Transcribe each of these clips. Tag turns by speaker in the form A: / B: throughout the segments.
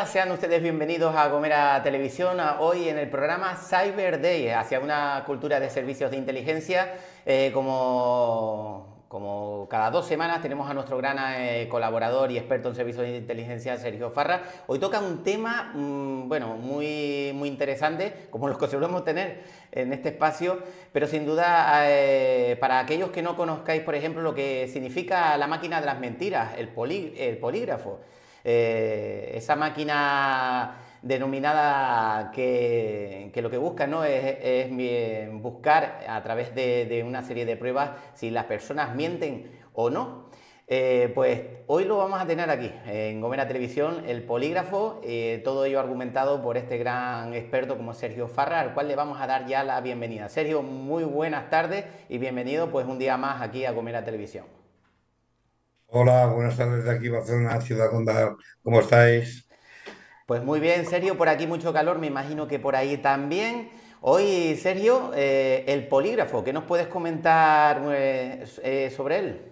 A: días, sean ustedes bienvenidos a Gomera Televisión. Hoy en el programa Cyber Day, hacia una cultura de servicios de inteligencia. Como cada 2 semanas tenemos a nuestro gran colaborador y experto en servicios de inteligencia, Sergio Farra. Hoy toca un tema, bueno, muy interesante, como los que solemos tener en este espacio, pero sin duda para aquellos que no conozcáis, por ejemplo, lo que significa la máquina de las mentiras, el polígrafo. Esa máquina denominada que lo que busca, ¿no?, es buscar a través de una serie de pruebas si las personas mienten o no. Pues hoy lo vamos a tener aquí en Gomera Televisión, el polígrafo, todo ello argumentado por este gran experto como Sergio Farra, al cual le vamos a dar ya la bienvenida. Sergio, muy buenas tardes y bienvenido pues un día más aquí a Gomera Televisión.
B: Hola, buenas tardes de aquí, Barcelona, Ciudad Condal. ¿Cómo estáis?
A: Pues muy bien, Sergio, por aquí mucho calor, me imagino que por ahí también. Hoy, Sergio, el polígrafo, ¿qué nos puedes comentar sobre él?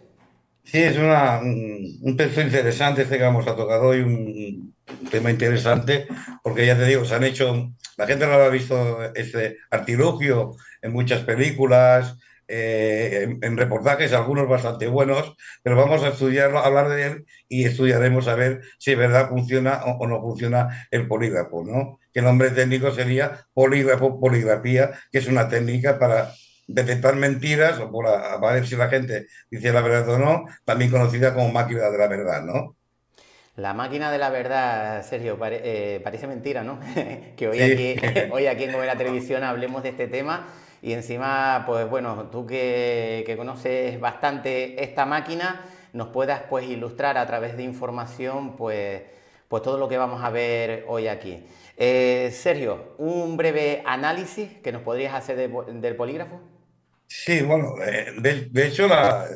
B: Sí, es un texto interesante este que vamos a tocar hoy, un tema interesante, porque ya te digo, la gente no lo ha visto este artilugio en muchas películas, en reportajes, algunos bastante buenos, pero vamos a estudiarlo, a hablar de él y estudiaremos a ver si de verdad funciona o no funciona el polígrafo, ¿no? Que el nombre técnico sería polígrafo, poligrafía, que es una técnica para detectar mentiras o para ver si la gente dice la verdad o no, también conocida como máquina de la verdad, ¿no?
A: La máquina de la verdad, Sergio, parece mentira, ¿no? Que hoy
B: Sí,
A: aquí, hoy aquí en Gomera Televisión hablemos de este tema y encima, pues bueno, tú que conoces bastante esta máquina, nos puedas pues ilustrar a través de información pues todo lo que vamos a ver hoy aquí. Sergio, un breve análisis que nos podrías hacer del polígrafo.
B: sí, bueno, de hecho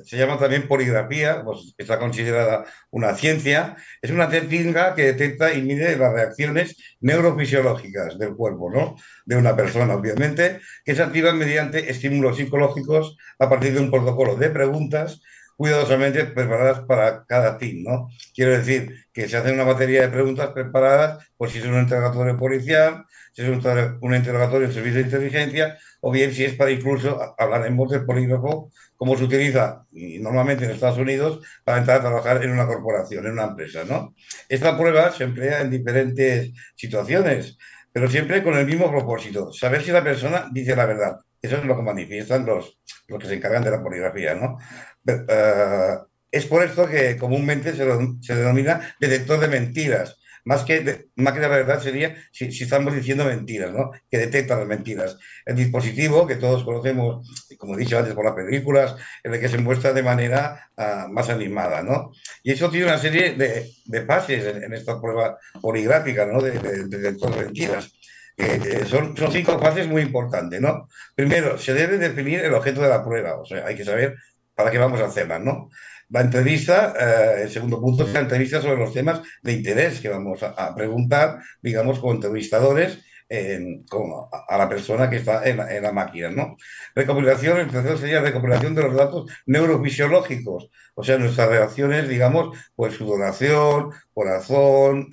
B: se llama también poligrafía, pues está considerada una ciencia. Es una técnica que detecta y mide las reacciones neurofisiológicas del cuerpo, ¿no? De una persona, obviamente, que se activan mediante estímulos psicológicos a partir de un protocolo de preguntas cuidadosamente preparadas para cada fin, ¿no? Quiero decir que se hace una batería de preguntas preparadas por si es un interrogatorio policial, si es un interrogatorio en servicio de inteligencia, o bien si es para incluso, hablaremos del polígrafo, como se utiliza y normalmente en Estados Unidos para entrar a trabajar en una corporación, en una empresa, ¿no? Esta prueba se emplea en diferentes situaciones, pero siempre con el mismo propósito, saber si la persona dice la verdad. Eso es lo que manifiestan los que se encargan de la poligrafía, ¿no? Es por esto que comúnmente se denomina detector de mentiras. Más que la verdad sería si estamos diciendo mentiras, ¿no? Que detecta las mentiras. El dispositivo que todos conocemos, como he dicho antes, por las películas, en el que se muestra de manera más animada, ¿no? Y eso tiene una serie de fases en esta prueba poligráfica, ¿no? De detector de mentiras. Son 5 fases muy importantes, ¿no? Primero, se debe definir el objeto de la prueba, o sea, hay que saber para qué vamos a hacerla, ¿no? La entrevista, el segundo punto es la entrevista sobre los temas de interés que vamos a preguntar, digamos, como entrevistadores como a la persona que está en la máquina, ¿no? Recopilación, el tercero sería recopilación de los datos neurofisiológicos, o sea, nuestras reacciones, digamos, pues sudoración, corazón,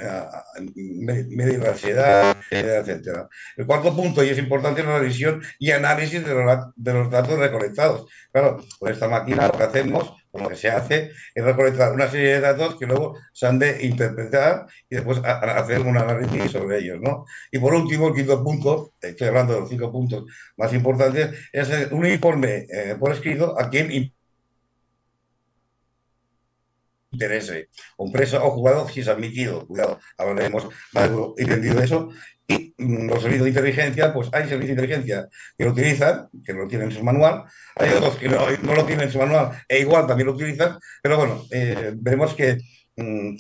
B: medir la ansiedad, etcétera, etcétera. El cuarto punto, y es importante, es la revisión y análisis de los datos recolectados. Claro, con esta máquina lo que hacemos, o lo que se hace, es recolectar una serie de datos que luego se han de interpretar y después hacer un análisis sobre ellos, ¿no? Y por último, el quinto punto, estoy hablando de los 5 puntos más importantes, es un informe por escrito a quien interese, o empresa o jugador si es admitido. Cuidado, hablaremos largo y tendido de eso. Y los servicios de inteligencia, pues hay servicios de inteligencia que lo utilizan, que lo tienen en su manual, hay otros que no lo tienen en su manual e igual también lo utilizan, pero bueno, veremos que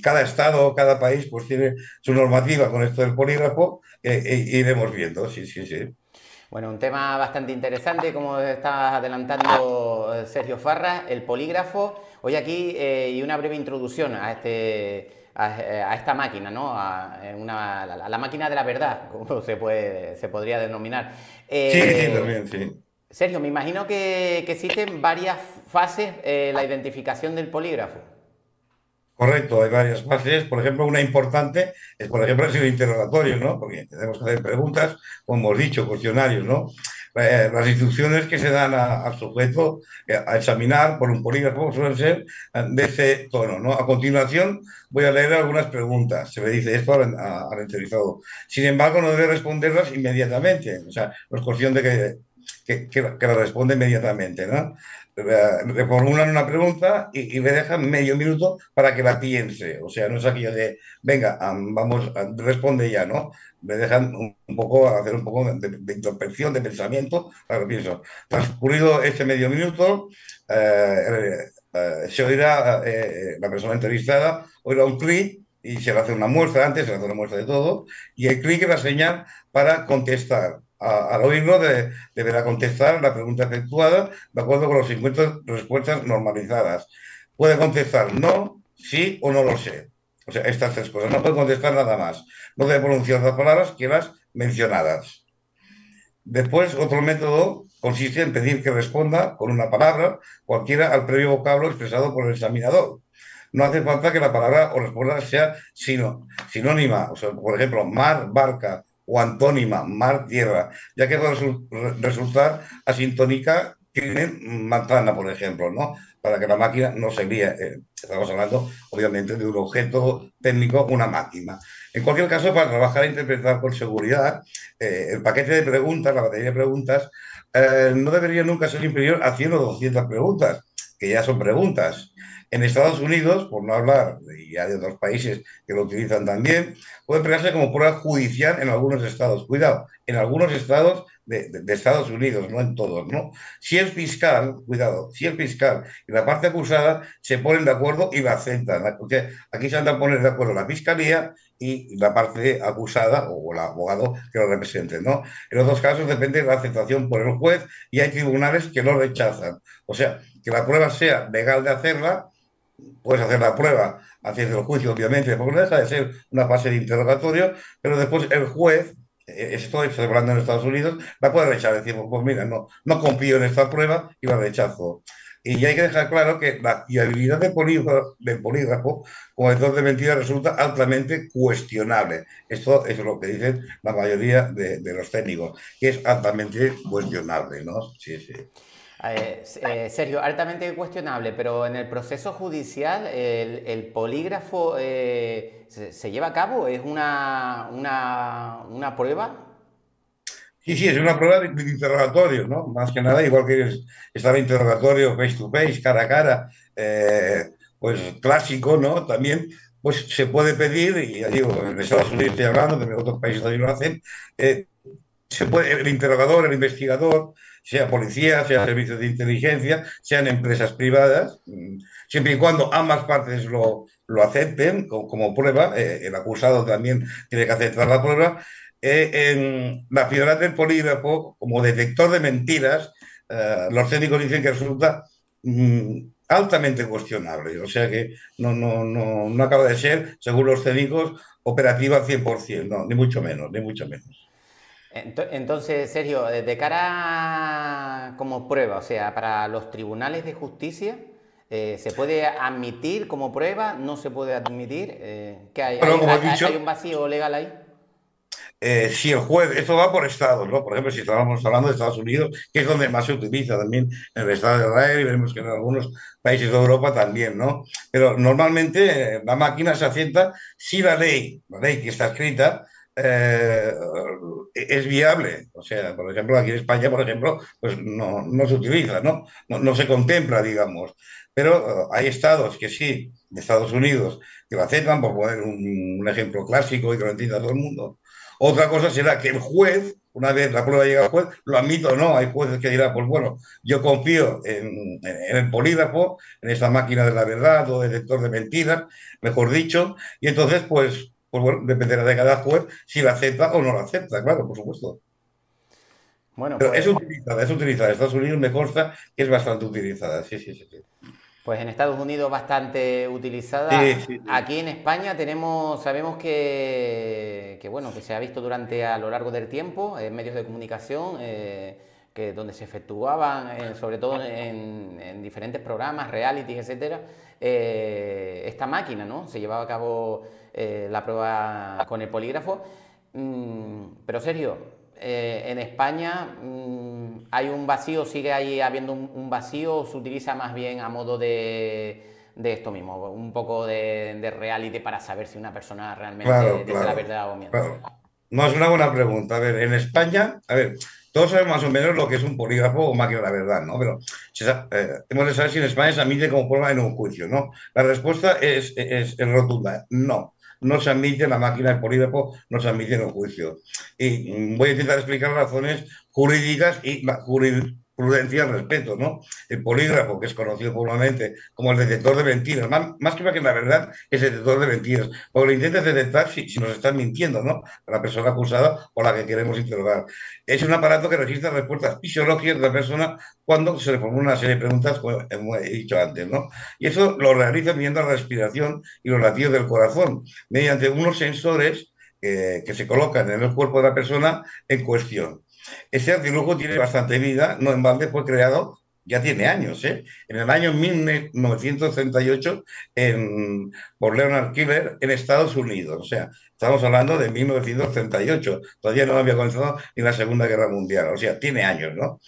B: cada estado, cada país, pues tiene su normativa con esto del polígrafo, iremos viendo, sí, sí, sí.
A: Bueno, un tema bastante interesante, como está adelantando Sergio Farra, el polígrafo. Hoy aquí y una breve introducción a esta máquina, ¿no? A la máquina de la verdad, como se podría denominar.
B: Sí, sí,
A: Eh,
B: también, sí.
A: Sergio, me imagino que existen varias fases la identificación del polígrafo.
B: Correcto, hay varias fases. Por ejemplo, una importante es, por ejemplo, es el interrogatorio, ¿no? Porque tenemos que hacer preguntas, como hemos dicho, cuestionarios, ¿no? Las instrucciones que se dan al sujeto a examinar por un polígrafo suelen ser de ese tono, ¿no? A continuación voy a leer algunas preguntas. Se le dice esto al entrevistado. Sin embargo, no debe responderlas inmediatamente. O sea, no es cuestión de que la responda inmediatamente, ¿no? Le formulan una pregunta y le dejan medio minuto para que la piense. O sea, no es aquello de, venga, vamos, responde ya, ¿no? Le dejan un poco, hacer un poco de introspección, de pensamiento, para que pienso. Transcurrido ese medio minuto, se oirá, la persona entrevistada oirá un clic y se le hace una muestra antes, se le hace una muestra de todo, y el clic es la señal para contestar. Al oírlo, deberá contestar la pregunta efectuada de acuerdo con las 50 respuestas normalizadas. Puede contestar no, sí o no lo sé. O sea, estas tres cosas. No puede contestar nada más. No debe pronunciar las palabras que las mencionadas. Después, otro método consiste en pedir que responda con una palabra cualquiera al previo vocablo expresado por el examinador. No hace falta que la palabra o respuesta sea sinónima, o sea, por ejemplo, mar, barca, o antónima, mar, tierra, ya que puede resultar asintónica crimen, manzana, por ejemplo, ¿no? Para que la máquina no se líe. Estamos hablando, obviamente, de un objeto técnico, una máquina. En cualquier caso, para trabajar e interpretar con seguridad, el paquete de preguntas, la batería de preguntas, no debería nunca ser inferior a 100 o 200 preguntas, que ya son preguntas. En Estados Unidos, por no hablar, y hay otros países que lo utilizan también, puede emplearse como prueba judicial en algunos estados. Cuidado, en algunos estados de Estados Unidos, no en todos, ¿no? Si el fiscal, cuidado, si el fiscal y la parte acusada se ponen de acuerdo y la aceptan, porque aquí se han de poner de acuerdo la fiscalía y la parte acusada o el abogado que lo represente, ¿no? En otros casos depende de la aceptación por el juez y hay tribunales que lo rechazan. O sea, que la prueba sea legal de hacerla, puedes hacer la prueba antes del juicio, obviamente, porque no deja de ser una fase de interrogatorio, pero después el juez, estoy celebrando en Estados Unidos, la puede rechazar, decir, pues mira, no confío en esta prueba y la rechazo. Y hay que dejar claro que la fiabilidad del polígrafo como detector de mentiras resulta altamente cuestionable. Esto es lo que dicen la mayoría de los técnicos, que es altamente cuestionable, ¿no? Sí, sí.
A: Sergio, altamente cuestionable, pero en el proceso judicial el polígrafo se lleva a cabo, es una prueba.
B: Sí, sí, es una prueba de interrogatorio, ¿no? Más que nada, igual que estar interrogatorio face to face, cara a cara, pues clásico, ¿no? También, pues se puede pedir, y ya digo, en Estados Unidos estoy hablando, que en otros países también lo hacen, eh, se puede, el interrogador, el investigador, sea policía, sea servicios de inteligencia, sean empresas privadas, siempre y cuando ambas partes lo acepten como prueba, el acusado también tiene que aceptar la prueba. En la fiabilidad del polígrafo como detector de mentiras, los técnicos dicen que resulta altamente cuestionable, o sea que no acaba de ser, según los técnicos, operativa al 100%, no, ni mucho menos, ni mucho menos.
A: Entonces, Sergio, de cara como prueba, o sea, para los tribunales de justicia, ¿se puede admitir como prueba? ¿No se puede admitir? ¿Qué hay?
B: Bueno, como he
A: ¿Hay
B: dicho,
A: un vacío legal ahí?
B: si el juez, esto va por estados, ¿no? Por ejemplo, si estábamos hablando de Estados Unidos, que es donde más se utiliza también en el estado de Israel y veremos que en algunos países de Europa también, ¿no? Pero normalmente la máquina se asienta si la ley que está escrita, eh, es viable. O sea, por ejemplo, aquí en España, por ejemplo, pues no se utiliza, ¿no? No se contempla, digamos. Pero hay estados que sí, de Estados Unidos, que lo aceptan, por poner un ejemplo clásico y que lo entienda todo el mundo. Otra cosa será que el juez, una vez la prueba llega al juez, lo admito o no. Hay jueces que dirán, pues bueno, yo confío en el polígrafo, en esta máquina de la verdad o detector de mentiras, mejor dicho, y entonces, pues bueno, dependerá de cada juez si la acepta o no la acepta, claro, por supuesto.
A: Bueno,
B: Pero
A: pues,
B: es utilizada. En Estados Unidos me consta que es bastante utilizada. Sí, sí, sí, sí.
A: pues en Estados Unidos bastante
B: Sí,
A: utilizada.
B: sí, sí.
A: Aquí en España sabemos bueno, que se ha visto durante a lo largo del tiempo en medios de comunicación, donde se efectuaban, sobre todo en diferentes programas, realities, etcétera, esta máquina, ¿no? Se llevaba a cabo la prueba con el polígrafo. Pero Sergio, en España hay un vacío, sigue ahí habiendo un vacío, o se utiliza más bien a modo de esto mismo, un poco de reality para saber si una persona realmente
B: Claro,
A: dice la
B: claro,
A: verdad o miente.
B: claro. No es una buena pregunta. A ver, en España, a ver, todos sabemos más o menos lo que es un polígrafo o máquina de la verdad, ¿no? Pero hemos de saber si en España se admite como prueba en un juicio, ¿no? La respuesta es rotunda. No, no se admite la máquina de polígrafo, no se admite en un juicio. Y voy a intentar explicar razones jurídicas y la jurisprudencia al respecto, ¿no? El polígrafo, que es conocido popularmente como el detector de mentiras, más que máquina de la verdad, es el detector de mentiras, porque lo intentas detectar si nos están mintiendo, ¿no? La persona acusada o la que queremos interrogar. Es un aparato que registra respuestas fisiológicas de la persona cuando se le formula una serie de preguntas, como he dicho antes, ¿no? Y eso lo realiza midiendo la respiración y los latidos del corazón, mediante unos sensores que se colocan en el cuerpo de la persona en cuestión. Este artilugio tiene bastante vida, no en balde fue creado, ya tiene años, ¿eh? En el año 1938 por Leonard Keeler en Estados Unidos. O sea, estamos hablando de 1938. Todavía no había comenzado ni la Segunda Guerra Mundial. O sea, tiene años, ¿no?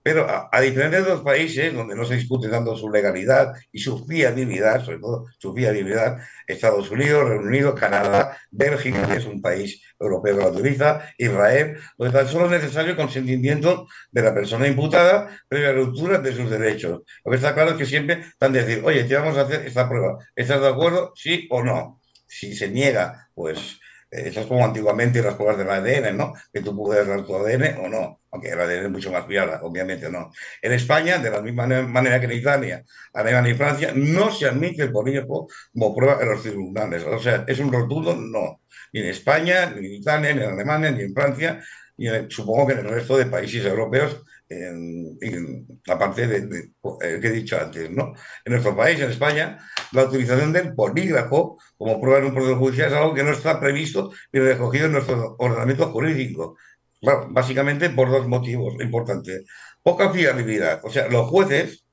B: Pero a diferencia de otros países donde no se discute tanto su legalidad y su fiabilidad, sobre todo su fiabilidad, Estados Unidos, Reino Unido, Canadá, Bélgica, que es un país europeo que la utiliza, Israel, donde tan solo es necesario el consentimiento de la persona imputada previa ruptura de sus derechos. Lo que está claro es que siempre están de decir, oye, te vamos a hacer esta prueba, ¿estás de acuerdo? ¿Sí o no? Si se niega, pues eso es como antiguamente las pruebas del ADN, ¿no? Que tú puedes dar tu ADN o no, aunque el ADN es mucho más fiable, obviamente no. En España, de la misma manera que en Italia, Alemania y Francia, no se admite el polígrafo como prueba en los tribunales. O sea, es un rotundo no. Ni en España, ni en Italia, ni en Alemania, ni en Francia, supongo que en el resto de países europeos, en la parte que he dicho antes, ¿no? En nuestro país, en España, la utilización del polígrafo como prueba en un proceso judicial es algo que no está previsto ni recogido en nuestro ordenamiento jurídico. Claro, básicamente por dos motivos importantes. Poca fiabilidad. O sea, los jueces,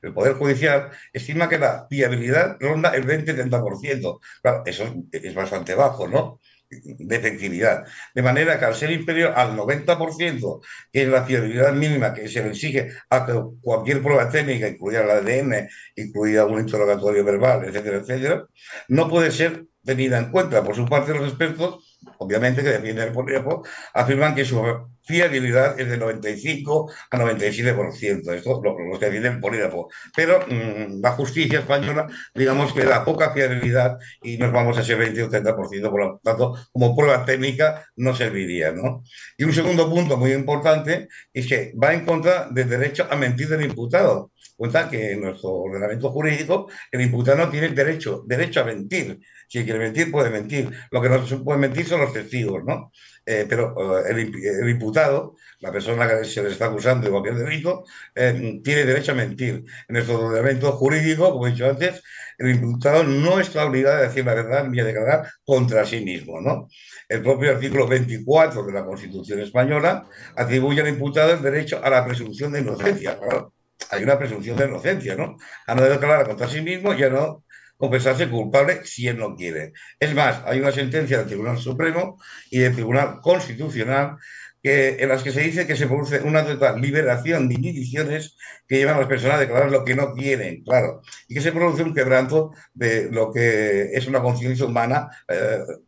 B: el Poder Judicial, estima que la fiabilidad ronda el 20-30%. Claro, eso es bastante bajo, ¿no? De efectividad. De manera que al ser inferior al 90%, que es la fiabilidad mínima que se le exige a cualquier prueba técnica, incluida el ADN, incluida un interrogatorio verbal, etcétera, etcétera, no puede ser tenida en cuenta. Por su parte, los expertos, obviamente que defienden el polígrafo, afirman que su fiabilidad es de 95 a 97%. Esto los que defienden el polígrafo. Pero la justicia española, digamos que da poca fiabilidad y nos vamos a ese 20 o 30%, por lo tanto, como prueba técnica no serviría, ¿no? Y un segundo punto muy importante es que va en contra del derecho a mentir del imputado. Cuenta que en nuestro ordenamiento jurídico el imputado no tiene derecho a mentir. Si quiere mentir, puede mentir. Lo que no se puede mentir son los testigos, ¿no? Pero el imputado, la persona que se le está acusando de cualquier delito, tiene derecho a mentir. En nuestro ordenamiento jurídico, como he dicho antes, el imputado no está obligado a decir la verdad ni a declarar contra sí mismo, ¿no? El propio artículo 24 de la Constitución española atribuye al imputado el derecho a la presunción de inocencia. Claro, hay una presunción de inocencia, ¿no? A no declarar contra sí mismo y a no confesarse culpable si él no quiere. Es más, hay una sentencia del Tribunal Supremo y del Tribunal Constitucional en las que se dice que se produce una total liberación de inhibiciones que llevan a las personas a declarar lo que no quieren, claro, y que se produce un quebranto de lo que es una conciencia humana,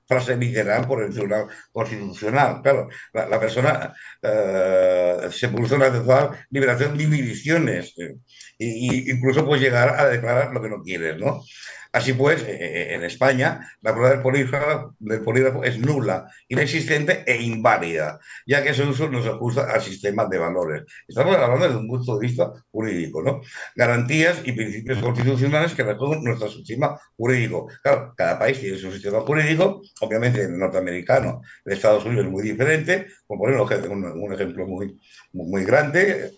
B: frase literal por el Tribunal Constitucional. Claro, la persona se produce una total liberación de inhibiciones, incluso puede llegar a declarar lo que no quieres, ¿no? Así pues, en España la prueba del polígrafo es nula, inexistente e inválida, ya que su uso no se ajusta al sistema de valores. Estamos hablando desde un punto de vista jurídico, ¿no? Garantías y principios constitucionales que recogen nuestro sistema jurídico. Claro, cada país tiene su sistema jurídico, obviamente el norteamericano, el de Estados Unidos es muy diferente, por poner un ejemplo muy grande.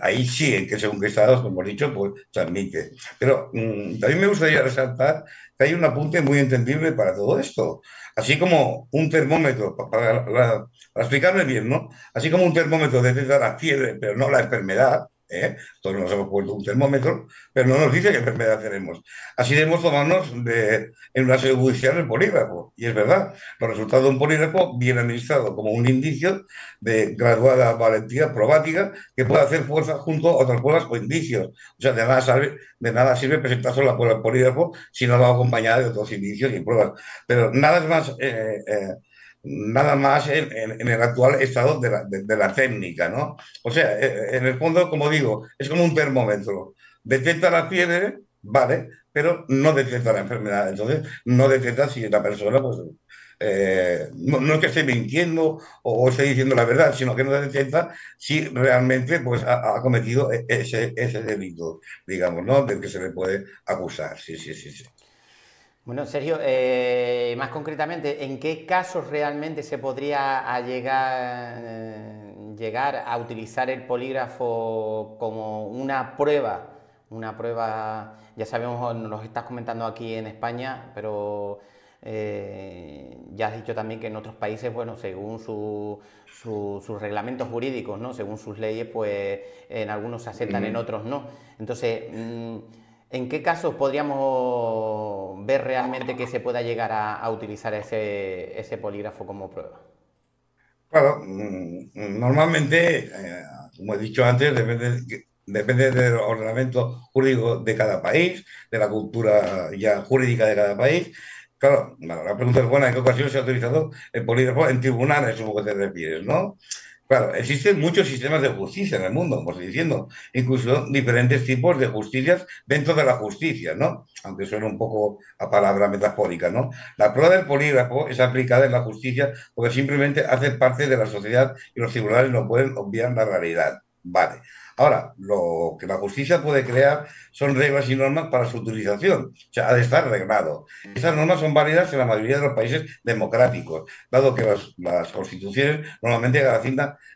B: ahí sí, en que según qué estados, como hemos dicho, pues se admite. Pero también me gustaría resaltar que hay un apunte muy entendible para todo esto. Así como un termómetro, para explicarme bien, ¿no? Así como un termómetro detecta la fiebre, pero no la enfermedad, ¿eh? Todos nos hemos puesto un termómetro, pero no nos dice qué enfermedad tenemos. Así debemos tomarnos en una sede judicial el polígrafo. Y es verdad, los resultados de un polígrafo, bien administrado como un indicio de graduada valentía probática, que puede hacer fuerza junto a otras pruebas o indicios. O sea, de nada sirve presentar solo la prueba del polígrafo si no va acompañada de otros indicios y pruebas. Pero nada más en el actual estado de la técnica, ¿no? O sea, en el fondo, como digo, es como un termómetro. Detecta la fiebre, vale, pero no detecta la enfermedad. Entonces, no detecta si la persona, pues, no es que esté mintiendo o esté diciendo la verdad, sino que no detecta si realmente pues, ha cometido ese delito, digamos, ¿no? Del que se le puede acusar. Sí, sí, sí, sí.
A: Bueno, Sergio, más concretamente, ¿en qué casos realmente se podría llegar a utilizar el polígrafo como una prueba? Una prueba, ya sabemos, nos lo estás comentando aquí en España, pero ya has dicho también que en otros países, bueno, según sus reglamentos jurídicos, ¿no? Según sus leyes, pues en algunos se aceptan, en
B: Mm.
A: otros no. Entonces, ¿en qué casos podríamos ver realmente que se pueda llegar a utilizar ese polígrafo como prueba?
B: Claro, normalmente, como he dicho antes, depende del ordenamiento jurídico de cada país, de la cultura ya jurídica de cada país. Claro, la pregunta es buena, ¿en qué ocasión se ha utilizado el polígrafo en tribunales, supongo que te refieres, ¿no? Claro, existen muchos sistemas de justicia en el mundo, como estoy diciendo, incluso diferentes tipos de justicias dentro de la justicia, ¿no? Aunque suene un poco a palabra metafórica, ¿no? La prueba del polígrafo es aplicada en la justicia porque simplemente hace parte de la sociedad y los tribunales no pueden obviar la realidad. Vale. Ahora, lo que la justicia puede crear son reglas y normas para su utilización, o sea, ha de estar reglado. Esas normas son válidas en la mayoría de los países democráticos, dado que las constituciones normalmente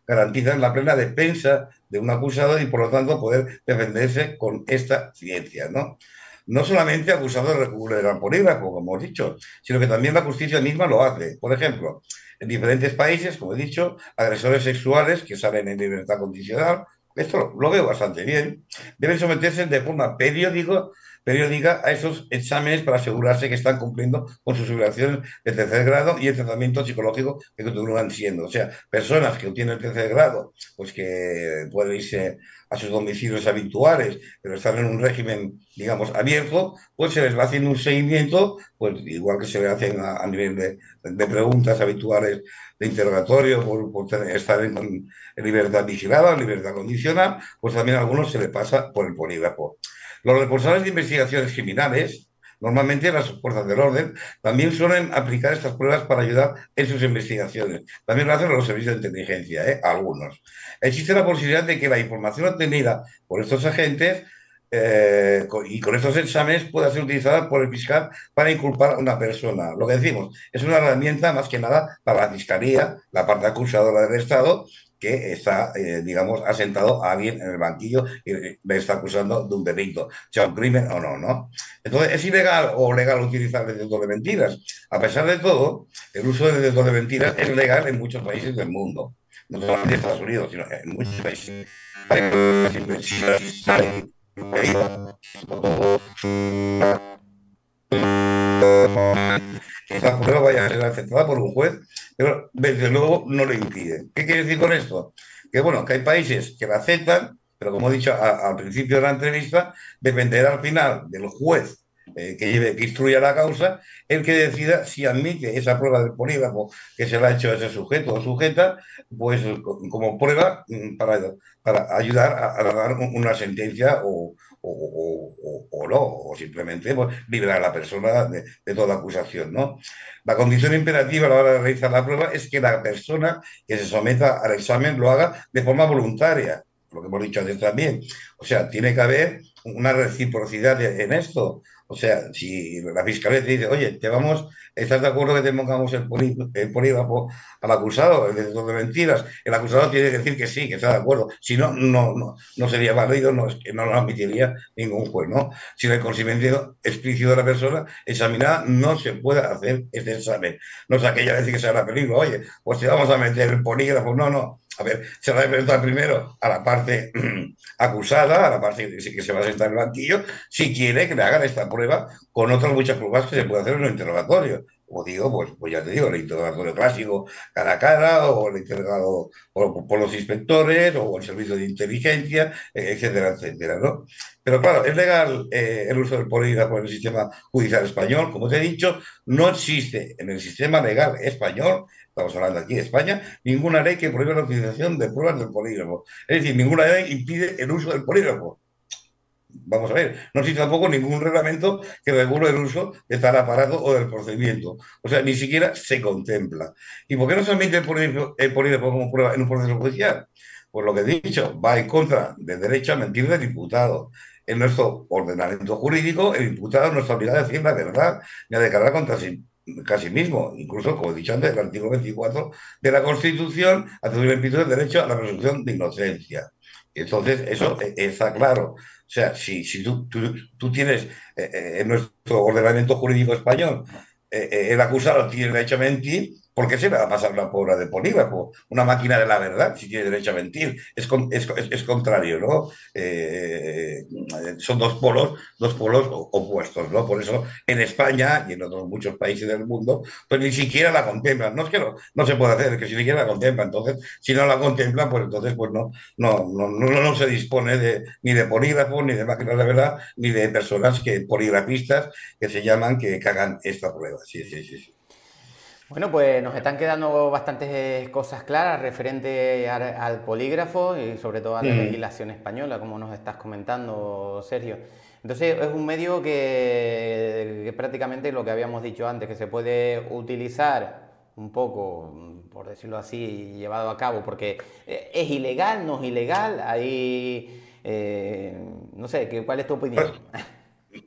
B: garantizan la plena defensa de un acusado y por lo tanto poder defenderse con esta ciencia, ¿no? No solamente acusados recurren al polígrafo, como hemos dicho, sino que también la justicia misma lo hace. Por ejemplo, en diferentes países, como he dicho, agresores sexuales que salen en libertad condicional, esto lo veo bastante bien, deben someterse de forma periódica a esos exámenes para asegurarse que están cumpliendo con sus obligaciones de tercer grado y el tratamiento psicológico que continúan siendo. O sea, personas que obtienen el tercer grado, pues que pueden irse a sus domicilios habituales, pero están en un régimen, digamos, abierto, pues se les va haciendo un seguimiento, pues igual que se le hacen a nivel de preguntas habituales de interrogatorio por estar en libertad vigilada, libertad condicional, pues también a algunos se les pasa por el polígrafo. Los responsables de investigaciones criminales, normalmente las fuerzas del orden, también suelen aplicar estas pruebas para ayudar en sus investigaciones. También lo hacen los servicios de inteligencia, ¿eh? Algunos. Existe la posibilidad de que la información obtenida por estos agentes y con estos exámenes pueda ser utilizada por el fiscal para inculpar a una persona. Lo que decimos es una herramienta más que nada para la fiscalía, la parte acusadora del Estado, que está, digamos, asentado a alguien en el banquillo y le está acusando de un delito, sea un crimen o no, ¿no? Entonces, ¿es ilegal o legal utilizar detector de mentiras? A pesar de todo, el uso de detector de mentiras es legal en muchos países del mundo, no solamente en Estados Unidos, sino en muchos países. Esta prueba vaya a ser aceptada por un juez, pero desde luego no lo impide. ¿Qué quiere decir con esto? Que bueno, que hay países que la aceptan, pero como he dicho al principio de la entrevista, dependerá al final del juez que instruya la causa, el que decida si admite esa prueba del polígrafo que se le ha hecho a ese sujeto o sujeta, pues como prueba para ayudar a dar una sentencia o no, o simplemente pues, liberar a la persona de toda acusación, ¿no? La condición imperativa a la hora de realizar la prueba es que la persona que se someta al examen lo haga de forma voluntaria. lo que hemos dicho antes también. O sea, tiene que haber una reciprocidad en esto. O sea, si la fiscalía te dice, oye, ¿estás de acuerdo que te pongamos el polígrafo al acusado, el detector de mentiras? El acusado tiene que decir que sí, que está de acuerdo. Si no, no sería válido, no, es que no lo admitiría ningún juez, ¿no? Sin el consentimiento explícito de la persona examinada, no se puede hacer este examen. No es aquella vez que se habrá peligro, oye, pues te vamos a meter el polígrafo. No, no. A ver, se va a presentar primero a la parte acusada, a la parte que se va a sentar en el banquillo, si quiere que le hagan esta prueba con otras muchas pruebas que se puede hacer en un interrogatorio. Como digo, pues ya te digo, el interrogatorio clásico cara a cara, o el interrogado por los inspectores, o el servicio de inteligencia, etcétera, etcétera, ¿no? Pero claro, es legal el uso del polígrafo en el sistema judicial español. Como te he dicho, no existe en el sistema legal español, estamos hablando aquí de España, ninguna ley que prohíba la utilización de pruebas del polígrafo. Es decir, ninguna ley impide el uso del polígrafo. Vamos a ver, no existe tampoco ningún reglamento que regule el uso de tal aparato o del procedimiento. O sea, ni siquiera se contempla. ¿Y por qué no se admite el polígrafo como prueba en un proceso judicial? Pues lo que he dicho, va en contra del derecho a mentir del imputado. En nuestro ordenamiento jurídico, el imputado no está obligado a decir la verdad ni a declarar contra sí mismo. Incluso, como he dicho antes, el artículo 24 de la Constitución atribuye al imputado el derecho a la presunción de inocencia. Entonces, eso está claro. O sea, si tú tienes en nuestro ordenamiento jurídico español, el acusado tiene derecho a mentir, ¿por qué se le va a pasar una prueba de polígrafo? Una máquina de la verdad, si tiene derecho a mentir. Es contrario, ¿no? Son dos polos opuestos, ¿no? Por eso en España y en otros muchos países del mundo, pues ni siquiera la contemplan. No es que no se puede hacer, es que si ni siquiera la contemplan. Entonces, si no la contemplan, pues entonces pues no se dispone ni de polígrafos, ni de máquinas de verdad, ni de personas poligrafistas que se llaman que hagan esta prueba. Sí, sí, sí, sí.
A: Bueno, pues nos están quedando bastantes cosas claras referente al polígrafo y sobre todo a la
B: Mm.
A: legislación española, como nos estás comentando, Sergio. Entonces es un medio que prácticamente lo que habíamos dicho antes, que se puede utilizar un poco, por decirlo así, llevado a cabo, porque es ilegal, no es ilegal, ahí no sé, ¿cuál es tu
B: Pues,
A: opinión?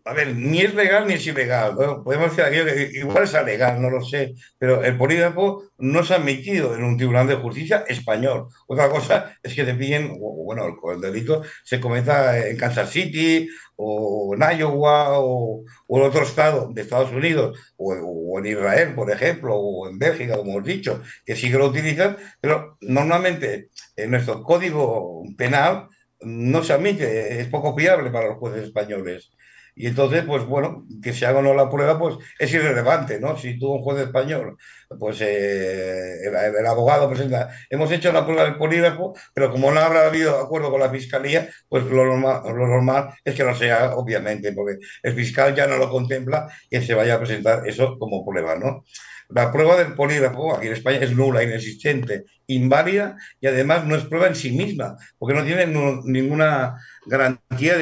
B: a ver, ni es legal ni es ilegal. Bueno, podemos decir aquello que igual es legal, no lo sé, pero el polígrafo no se ha admitido en un tribunal de justicia español. Otra cosa es que te pillen, bueno, el delito se cometa en Kansas City o en Iowa o en otro estado de Estados Unidos o en Israel, por ejemplo, o en Bélgica, como hemos dicho, que sí que lo utilizan, pero normalmente en nuestro código penal no se admite, es poco fiable para los jueces españoles. Y entonces, pues bueno, que se haga o no la prueba, pues es irrelevante, ¿no? Si tú, un juez español, pues el abogado presenta, hemos hecho la prueba del polígrafo, pero como no habrá habido acuerdo con la fiscalía, pues lo normal es que no sea, obviamente, porque el fiscal ya no lo contempla que se vaya a presentar eso como prueba, ¿no? La prueba del polígrafo aquí en España es nula, inexistente, inválida y además no es prueba en sí misma, porque no tiene ninguna garantía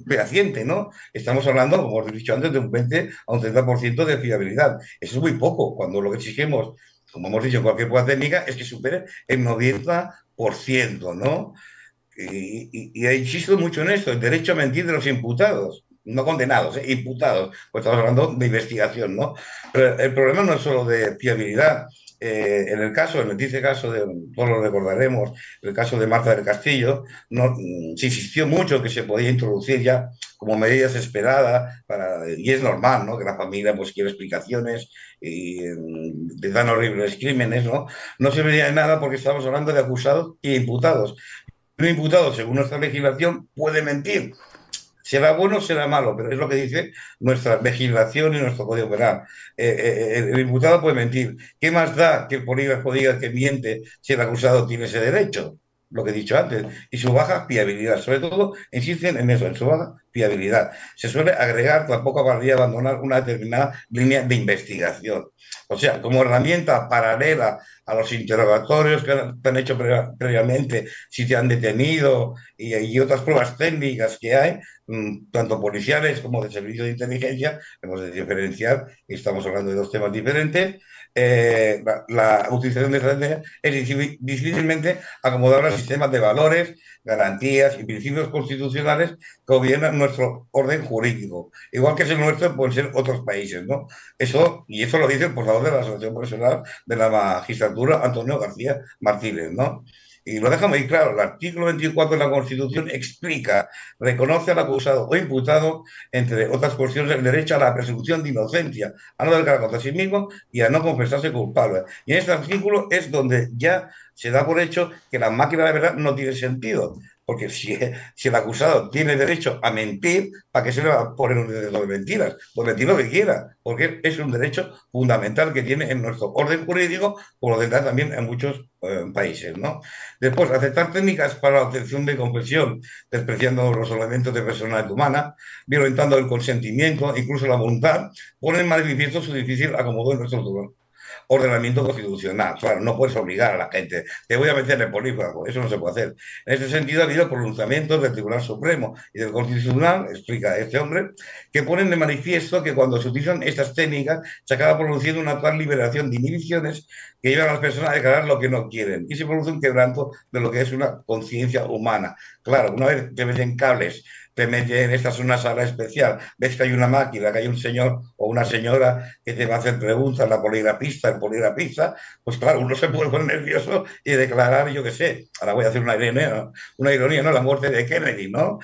B: fehaciente, ¿no? Estamos hablando, como os he dicho antes, de un 20 a un 30% de fiabilidad. Eso es muy poco, cuando lo que exigimos, como hemos dicho en cualquier prueba técnica, es que supere el 90%, ¿no? Y insisto mucho en esto, el derecho a mentir de los imputados, no condenados, imputados, pues estamos hablando de investigación, ¿no? Pero el problema no es solo de fiabilidad. En el dice caso de, todos lo recordaremos, el caso de Marta del Castillo, se insistió mucho que se podía introducir ya como medidas esperadas, y es normal, ¿no? Que la familia pues quiere explicaciones y de tan horribles crímenes, ¿no? No serviría de nada porque estamos hablando de acusados y imputados. Un imputado, según nuestra legislación, puede mentir. Será bueno o será malo, pero es lo que dice nuestra legislación y nuestro código penal. El imputado puede mentir. ¿Qué más da que el polígrafo diga que miente si el acusado tiene ese derecho? Lo que he dicho antes. Y su baja fiabilidad. Sobre todo, insisten en eso, en su baja fiabilidad. Se suele agregar, tampoco valdría abandonar una determinada línea de investigación. O sea, como herramienta paralela a los interrogatorios que han hecho previamente, si te han detenido y otras pruebas técnicas que hay, tanto policiales como de servicio de inteligencia, hemos de diferenciar, y estamos hablando de dos temas diferentes. La utilización de esta técnica es difícilmente acomodable a sistemas de valores garantías y principios constitucionales que gobiernan nuestro orden jurídico. Igual que es el nuestro, pueden ser otros países, ¿no? Y eso lo dice el portavoz de la Asociación Profesional de la Magistratura, Antonio García Martínez, ¿no? Y lo deja muy claro, el artículo 24 de la Constitución explica, reconoce al acusado o imputado, entre otras cuestiones, el derecho a la presunción de inocencia, a no declarar contra sí mismo y a no confesarse culpable. Y en este artículo es donde ya se da por hecho que la máquina de verdad no tiene sentido. Porque si el acusado tiene derecho a mentir, ¿para qué se le va a poner un derecho de mentiras? Pues mentir lo que quiera, porque es un derecho fundamental que tiene en nuestro orden jurídico, como lo tendrá también en muchos países, ¿no? Después, aceptar técnicas para la obtención de confesión, despreciando los elementos de personalidad humana, violentando el consentimiento, incluso la voluntad, pone en manifiesto su difícil acomodo en nuestro ordenamiento constitucional. Claro, no puedes obligar a la gente, te voy a meter en el polígrafo, eso no se puede hacer. En este sentido, ha habido pronunciamientos del Tribunal Supremo y del Constitucional, explica este hombre, que ponen de manifiesto que cuando se utilizan estas técnicas se acaba produciendo una tal liberación de inhibiciones que llevan a las personas a declarar lo que no quieren y se produce un quebranto de lo que es una conciencia humana. Claro, una vez que meten cables, te meten, esta es una sala especial, ves que hay una máquina, que hay un señor o una señora que te va a hacer preguntas, la poligrafista, el poligrafista, pues claro, uno se puede poner nervioso y declarar, yo qué sé, ahora voy a hacer una ironía, ¿no? La muerte de Kennedy, ¿no?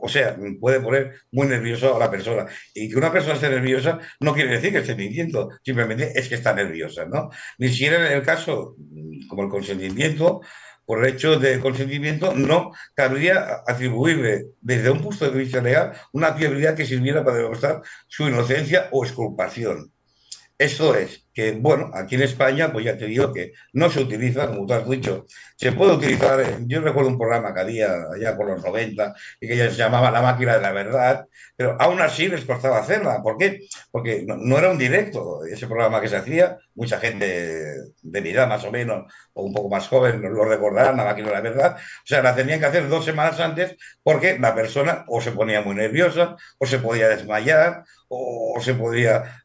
B: O sea, puede poner muy nervioso a la persona. Y que una persona esté nerviosa no quiere decir que esté mintiendo, simplemente es que está nerviosa, ¿no? Ni siquiera en el caso, como el consentimiento, por el hecho de consentimiento, no cabría atribuirle desde un punto de vista legal una fiabilidad que sirviera para demostrar su inocencia o exculpación. Esto es que, bueno, aquí en España, pues ya te digo que no se utiliza, como tú has dicho, se puede utilizar, yo recuerdo un programa que había allá por los 90 y que ya se llamaba La Máquina de la Verdad, pero aún así les costaba hacerla. ¿Por qué? Porque no era un directo, ese programa que se hacía, mucha gente de mi edad más o menos, o un poco más joven, lo recordarán, La Máquina de la Verdad, o sea, la tenían que hacer 2 semanas antes porque la persona o se ponía muy nerviosa, o se podía desmayar, o se podía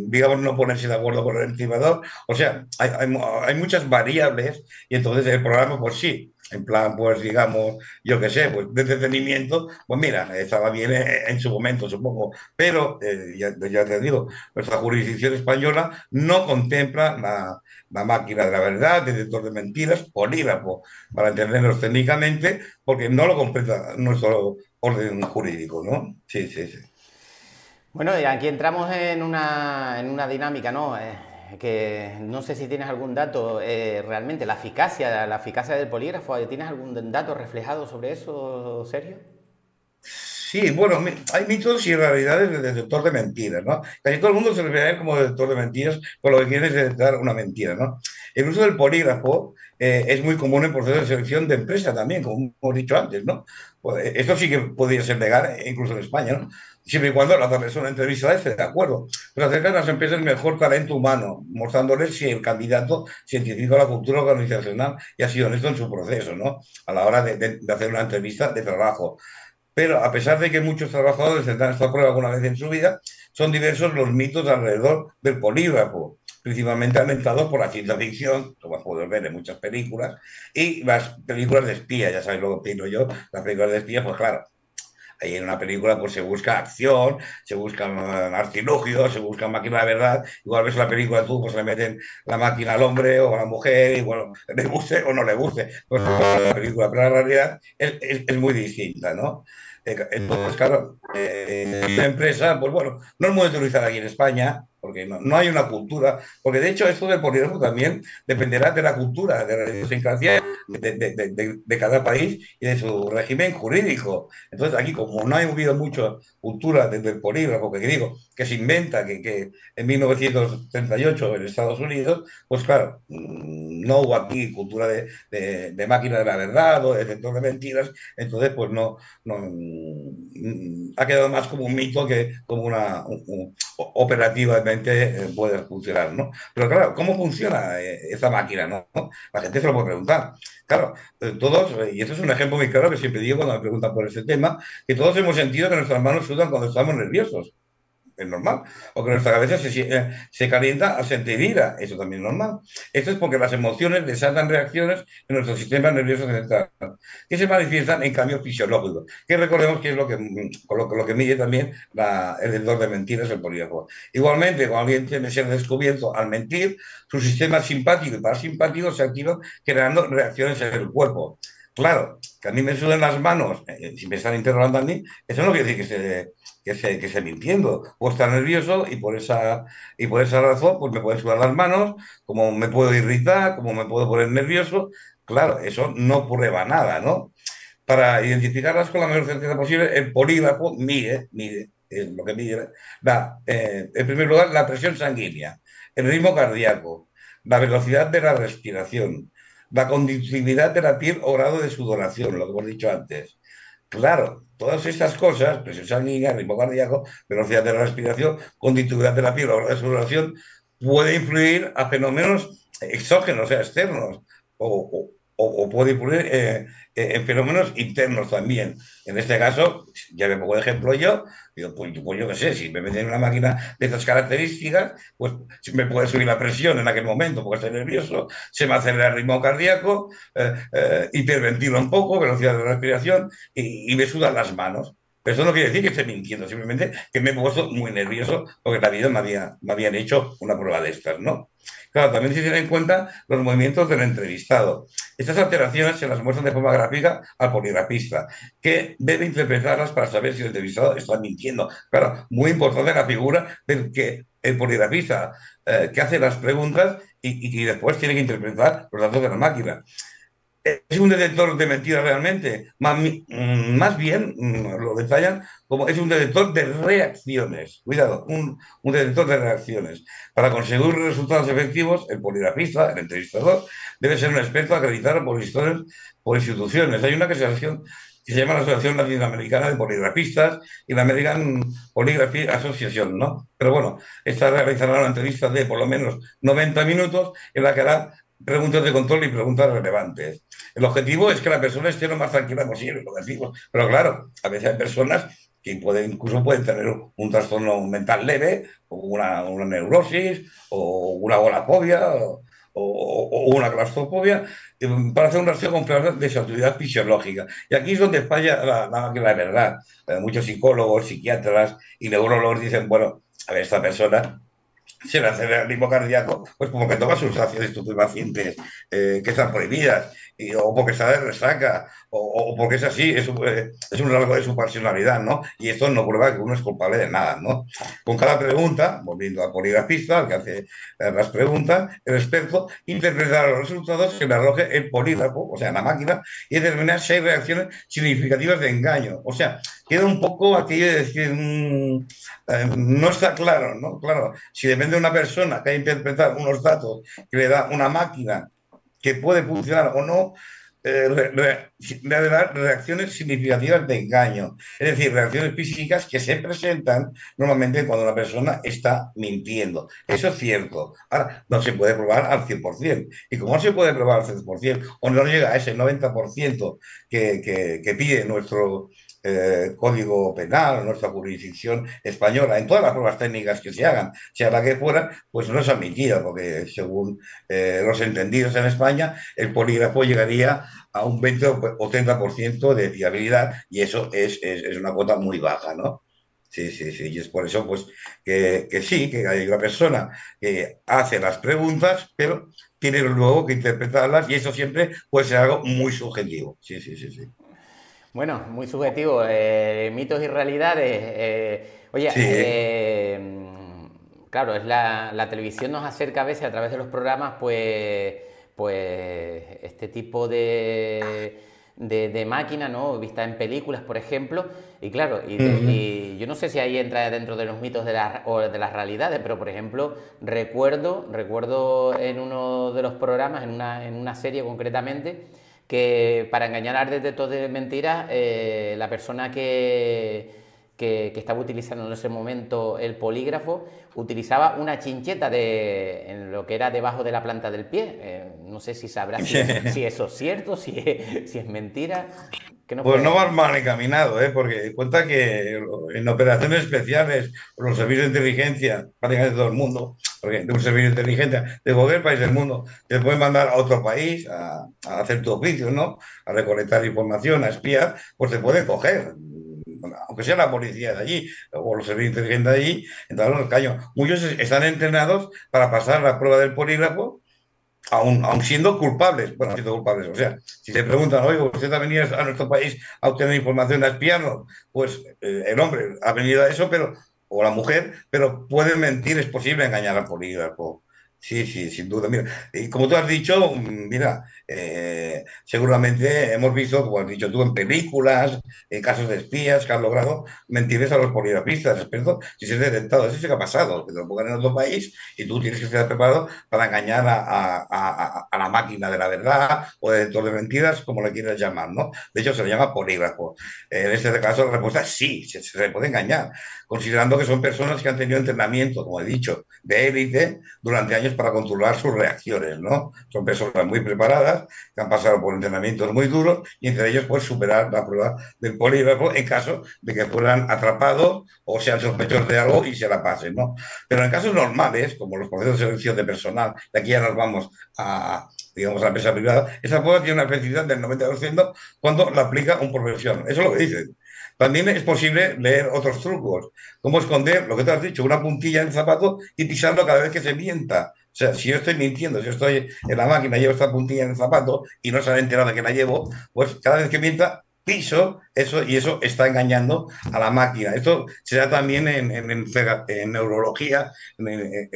B: digamos, no ponerse de acuerdo con el estimador. O sea, hay muchas variables y entonces el programa, pues sí, en plan, pues digamos, yo qué sé, pues de entretenimiento, pues mira, estaba bien en su momento, supongo, pero ya te digo, nuestra jurisdicción española no contempla la máquina de la verdad, detector de mentiras, polígrafo, para entendernos técnicamente, porque no lo completa nuestro orden jurídico, ¿no? Sí, sí, sí.
A: Bueno, y aquí entramos en una dinámica, ¿no? Que no sé si tienes algún dato realmente, la eficacia del polígrafo, ¿tienes algún dato reflejado sobre eso, Sergio?
B: Sí, bueno, hay mitos y realidades de detector de mentiras, ¿no? Casi todo el mundo se refiere a él como detector de mentiras, por lo que quiere es detectar una mentira, ¿no? El uso del polígrafo es muy común en procesos de selección de empresa también, como hemos dicho antes, ¿no? Pues, esto sí que podría ser legal, incluso en España, ¿no? Siempre y cuando la persona entrevistada esté de acuerdo. Pero acerca de las empresas el mejor talento humano, mostrándoles si el candidato científico a la cultura organizacional y ha sido honesto en su proceso, ¿no? A la hora de hacer una entrevista de trabajo. Pero a pesar de que muchos trabajadores tendrán esta prueba alguna vez en su vida, son diversos los mitos alrededor del polígrafo, principalmente alentados por la ciencia ficción, como has podido ver en muchas películas, y las películas de espía, ya sabes lo que opino yo, las películas de espía, pues claro, ahí en una película pues se busca acción, se buscan artilugios, se busca máquina de verdad. Igual ves la película tú, pues le meten la máquina al hombre o a la mujer y bueno, le guste o no le guste. Pues la película, pero la realidad es muy distinta, ¿no? Entonces, claro, la empresa, pues bueno, no es muy utilizada aquí en España, porque no hay una cultura, porque de hecho esto del polígrafo también dependerá de la cultura, de la idiosincrasia de cada país y de su régimen jurídico. Entonces aquí, como no ha habido mucha cultura desde el polígrafo, que digo, que se inventa, que en 1938 en Estados Unidos, pues claro, no hubo aquí cultura de máquina de la verdad o de detector de mentiras, entonces pues no, ha quedado más como un mito que como operativamente puede funcionar, ¿no? Pero claro, ¿cómo funciona esa máquina, no? La gente se lo puede preguntar. Claro, todos, y esto es un ejemplo muy claro que siempre digo cuando me preguntan por este tema, que todos hemos sentido que nuestras manos sudan cuando estamos nerviosos. es normal. O que nuestra cabeza se calienta al sentir ira, eso también es normal. Esto es porque las emociones desatan reacciones en nuestro sistema nervioso central, que se manifiestan en cambios fisiológicos, que recordemos que es lo que mide también el detector de mentiras, el polígrafo. Igualmente, cuando alguien tiene que ser descubierto al mentir, su sistema simpático y parasimpático se activan generando reacciones en el cuerpo. Claro, que a mí me sudan las manos, si me están interrogando a mí, eso no quiere decir que esté mintiendo. O estar nervioso y por esa razón pues me pueden sudar las manos, como me puedo irritar, como me puedo poner nervioso. Claro, eso no prueba nada, ¿no? Para identificarlas con la mayor certeza posible, el polígrafo mide, lo que mide, en primer lugar, la presión sanguínea, el ritmo cardíaco, la velocidad de la respiración, la conductividad de la piel o grado de sudoración, lo que hemos dicho antes. Claro, todas estas cosas, presión sanguínea, ritmo cardíaco, velocidad de la respiración, conductividad de la piel o grado de sudoración, puede influir a fenómenos exógenos, o sea, externos, o, o puede influir en fenómenos internos también. En este caso, ya me pongo de ejemplo yo, digo, pues yo qué sé, si me meten en una máquina de estas características, pues me puede subir la presión en aquel momento porque estoy nervioso, se me acelera el ritmo cardíaco, hiperventilo un poco, velocidad de respiración y me sudan las manos. Pero eso no quiere decir que esté mintiendo, simplemente que me he puesto muy nervioso porque la vida me habían hecho una prueba de estas, ¿no? Claro, también se tienen en cuenta los movimientos del entrevistado. Estas alteraciones se las muestran de forma gráfica al poligrafista, que debe interpretarlas para saber si el entrevistado está mintiendo. Claro, muy importante la figura del que el poligrafista que hace las preguntas y después tiene que interpretar los datos de la máquina. ¿Es un detector de mentiras realmente? Más bien lo detallan como es un detector de reacciones. Cuidado, un detector de reacciones. Para conseguir resultados efectivos, el poligrafista, el entrevistador, debe ser un experto acreditado por instituciones. Hay una asociación que se llama la Asociación Latinoamericana de Poligrafistas y la American Polygraphy Association, ¿no? Pero bueno, esta realizará una entrevista de por lo menos 90 minutos en la que hará preguntas de control y preguntas relevantes. El objetivo es que la persona esté lo más tranquila posible, lo decimos. Pero claro, a veces hay personas que incluso pueden tener un trastorno mental leve, o una neurosis, o una agorafobia, o una claustrofobia, para hacer un rastro completo de su actividad fisiológica. Y aquí es donde falla la máquina de verdad. Muchos psicólogos, psiquiatras y neurólogos dicen, bueno, a ver, esta persona se le acelera el ritmo cardíaco, pues como que toma sustancias estupefacientes que están prohibidas, o porque está de resaca, o porque es así, es un rasgo de su personalidad, ¿no? Y esto no prueba que uno es culpable de nada, ¿no? Con cada pregunta, volviendo al poligrafista, al que hace las preguntas, el experto interpretará los resultados que le arroje el polígrafo, o sea, la máquina, y determinar si hay reacciones significativas de engaño. O sea, queda un poco aquello de decir, no está claro, ¿no? Claro, si depende de una persona que hay que interpretar unos datos que le da una máquina que puede funcionar o no, debe dar reacciones significativas de engaño. Es decir, reacciones físicas que se presentan normalmente cuando una persona está mintiendo. Eso es cierto. Ahora, no se puede probar al 100%. Y como no se puede probar al 100%, o no llega a ese 90% que pide nuestro código penal, nuestra jurisdicción española, en todas las pruebas técnicas que se hagan, sea la que fuera, pues no es admitida, porque según los entendidos en España, el polígrafo llegaría a un 20 o 30% de fiabilidad y eso es una cuota muy baja, ¿no? Sí, sí, sí, y es por eso pues que sí, que hay una persona que hace las preguntas, pero tiene luego que interpretarlas y eso siempre puede ser algo muy subjetivo. Sí, sí, sí, sí.
A: Bueno, muy subjetivo. Mitos y realidades. Oye,
B: Sí,
A: claro, es la televisión nos acerca a veces a través de los programas, pues este tipo de máquina, ¿no? Vista en películas, por ejemplo. Y claro,
B: ujú,
A: y yo no sé si ahí entra dentro de los mitos o de las realidades, pero por ejemplo, recuerdo en uno de los programas, en una serie concretamente, que para engañar al detector de mentiras, la persona que estaba utilizando en ese momento el polígrafo utilizaba una chincheta en lo que era debajo de la planta del pie. No sé si sabrás si eso es cierto, si es mentira. ¿Qué nos
B: Pues no
A: puede...?
B: vas mal encaminado, ¿eh? Porque cuenta que en operaciones especiales, los servicios de inteligencia, prácticamente todo el mundo, porque de un servicio de inteligencia de cualquier país del mundo, te pueden mandar a otro país a hacer tu oficio, ¿no? A recolectar información, a espiar, pues te pueden coger. Aunque sea la policía de allí o los servicios de inteligencia de allí, entonces los caños. Muchos están entrenados para pasar la prueba del polígrafo aun siendo culpables, bueno, siendo culpables, o sea, si te preguntan, oye, usted ha venido a nuestro país a obtener información, a espiarnos, pues el hombre ha venido a eso, pero, o la mujer, pero pueden mentir, es posible engañar al polígrafo. Sí, sí, sin duda. Mira, y como tú has dicho, mira, seguramente hemos visto, como has dicho tú, en películas, en casos de espías que han logrado mentirles a los poligrafistas, expertos, si se ha detectado, eso sí que ha pasado, que te lo pongan en otro país y tú tienes que estar preparado para engañar a la máquina de la verdad o de detector de mentiras, como le quieras llamar, ¿no? De hecho, se le llama polígrafo. En este caso, la respuesta es sí, se le puede engañar, considerando que son personas que han tenido entrenamiento, como he dicho, de élite durante años para controlar sus reacciones, ¿no? Son personas muy preparadas que han pasado por entrenamientos muy duros y entre ellos, pues, superar la prueba del polígrafo en caso de que fueran atrapados o sean sospechosos de algo y se la pasen, ¿no? Pero en casos normales, como los procesos de selección de personal, de aquí ya nos vamos a, digamos, a la empresa privada, esa prueba tiene una efectividad del 90% cuando la aplica un profesional. Eso es lo que dicen. También es posible leer otros trucos, como esconder, lo que te has dicho, una puntilla en el zapato y pisarlo cada vez que se mienta. O sea, si yo estoy mintiendo, si yo estoy en la máquina y llevo esta puntilla en el zapato y no se han enterado de que la llevo, pues cada vez que mienta piso eso y eso está engañando a la máquina. Esto se da también en neurología, en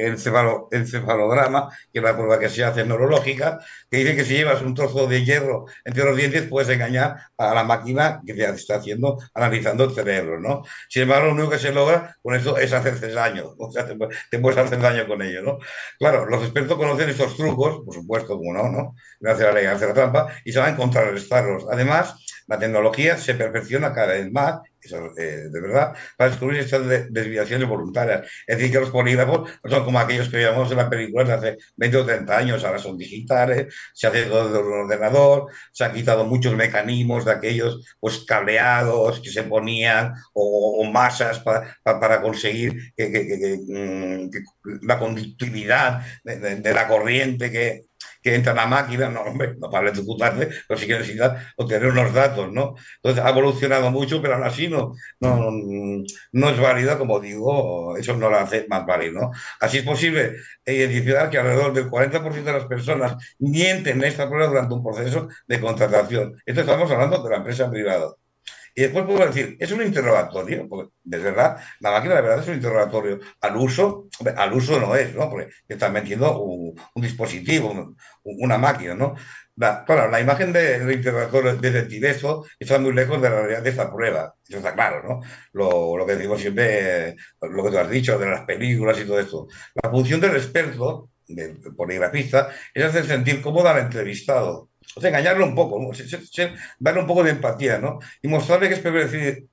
B: encefalograma, que es la prueba que se hace neurológica, que dice que si llevas un trozo de hierro entre los dientes puedes engañar a la máquina que te está haciendo, analizando el cerebro, ¿no? Sin embargo, lo único que se logra con esto es hacerse daño, o sea, te puedes hacer daño con ello, ¿no? Claro, los expertos conocen estos trucos, por supuesto, como no, ¿no? Gracias a la ley, hace la trampa, y saben contrarrestarlos. Además, la tecnología se perfecciona cada vez más, eso, de verdad, para descubrir estas desviaciones voluntarias. Es decir, que los polígrafos no son como aquellos que veíamos en las películas de hace 20 o 30 años, ahora son digitales, se hace todo desde un ordenador, se han quitado muchos mecanismos de aquellos pues cableados que se ponían o masas para conseguir que la conductividad de la corriente que entra en la máquina, no, hombre, no para electrocutarse, pero sí que necesita obtener unos datos, ¿no? Entonces ha evolucionado mucho, pero aún así no es válido, como digo, eso no lo hace más válido, ¿no? Así es posible identificar que alrededor del 40% de las personas mienten en esta prueba durante un proceso de contratación. Esto estamos hablando de la empresa privada. Y después puedo decir, es un interrogatorio, porque de verdad, la máquina de verdad es un interrogatorio. Al uso no es, ¿no? Porque están metiendo un dispositivo, una máquina, ¿no? Claro, la imagen del interrogatorio de detectivesco está muy lejos de la realidad de esta prueba, eso está claro, ¿no? Lo que decimos siempre, lo que tú has dicho, de las películas y todo esto. La función del experto, del poligrafista, es hacer sentir cómodo al entrevistado. O sea, engañarlo un poco, ¿no? Darle un poco de empatía, ¿no? Y mostrarle que es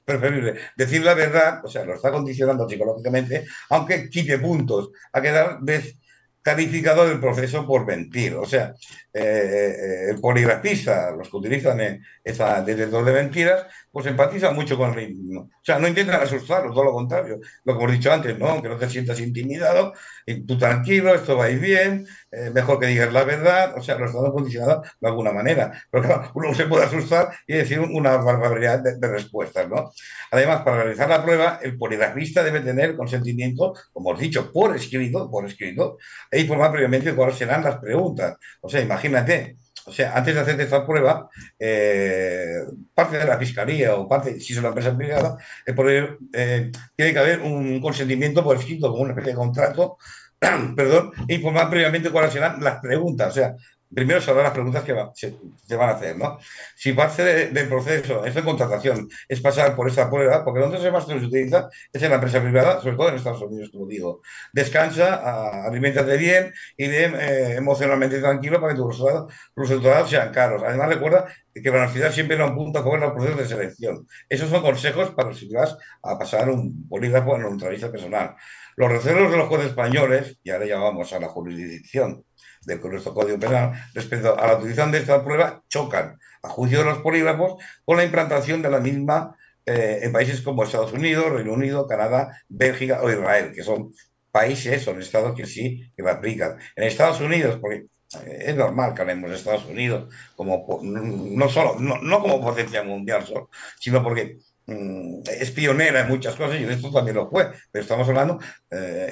B: preferible decir la verdad, o sea, lo está condicionando psicológicamente, aunque quite puntos, a quedar descalificado del proceso por mentir. O sea, el poligrafista, los que utilizan esa detector de mentiras, pues empatizan mucho con el mismo. O sea, no intentan asustarlo, todo lo contrario. Lo que hemos dicho antes, ¿no? Que no te sientas intimidado, y tú tranquilo, esto va a ir bien, mejor que digas la verdad, o sea, lo estamos condicionados de alguna manera. Pero claro, uno se puede asustar y decir una barbaridad de respuestas, ¿no? Además, para realizar la prueba, el poligrafista debe tener consentimiento, como os he dicho, por escrito, e informar previamente cuáles serán las preguntas. O sea, imagínate, o sea, antes de hacer esta prueba, parte de la fiscalía o parte, si es una empresa privada, tiene que haber un consentimiento por escrito, como una especie de contrato, perdón, e informar previamente cuáles serán las preguntas. O sea, primero sabrá las preguntas que se van a hacer, ¿no? Si parte del proceso, es de contratación, es pasar por esta prueba, porque donde más se utiliza es en la empresa privada, sobre todo en Estados Unidos, como digo. Descansa, aliméntate bien y emocionalmente tranquilo para que tus resultados sean caros. Además, recuerda que la universidad siempre lo apunta a favor los procesos de selección. Esos son consejos para si vas a pasar un polígrafo en una entrevista personal. Los recelos de los jueces españoles, y ahora ya vamos a la jurisdicción del nuestro Código Penal respecto a la utilización de esta prueba chocan, a juicio de los polígrafos, con la implantación de la misma en países como Estados Unidos, Reino Unido, Canadá, Bélgica o Israel, que son países, son estados que sí que la aplican. En Estados Unidos, porque es normal que hablemos de Estados Unidos como no solo, no como potencia mundial solo, sino porque es pionera en muchas cosas y esto también lo fue. Pero estamos hablando,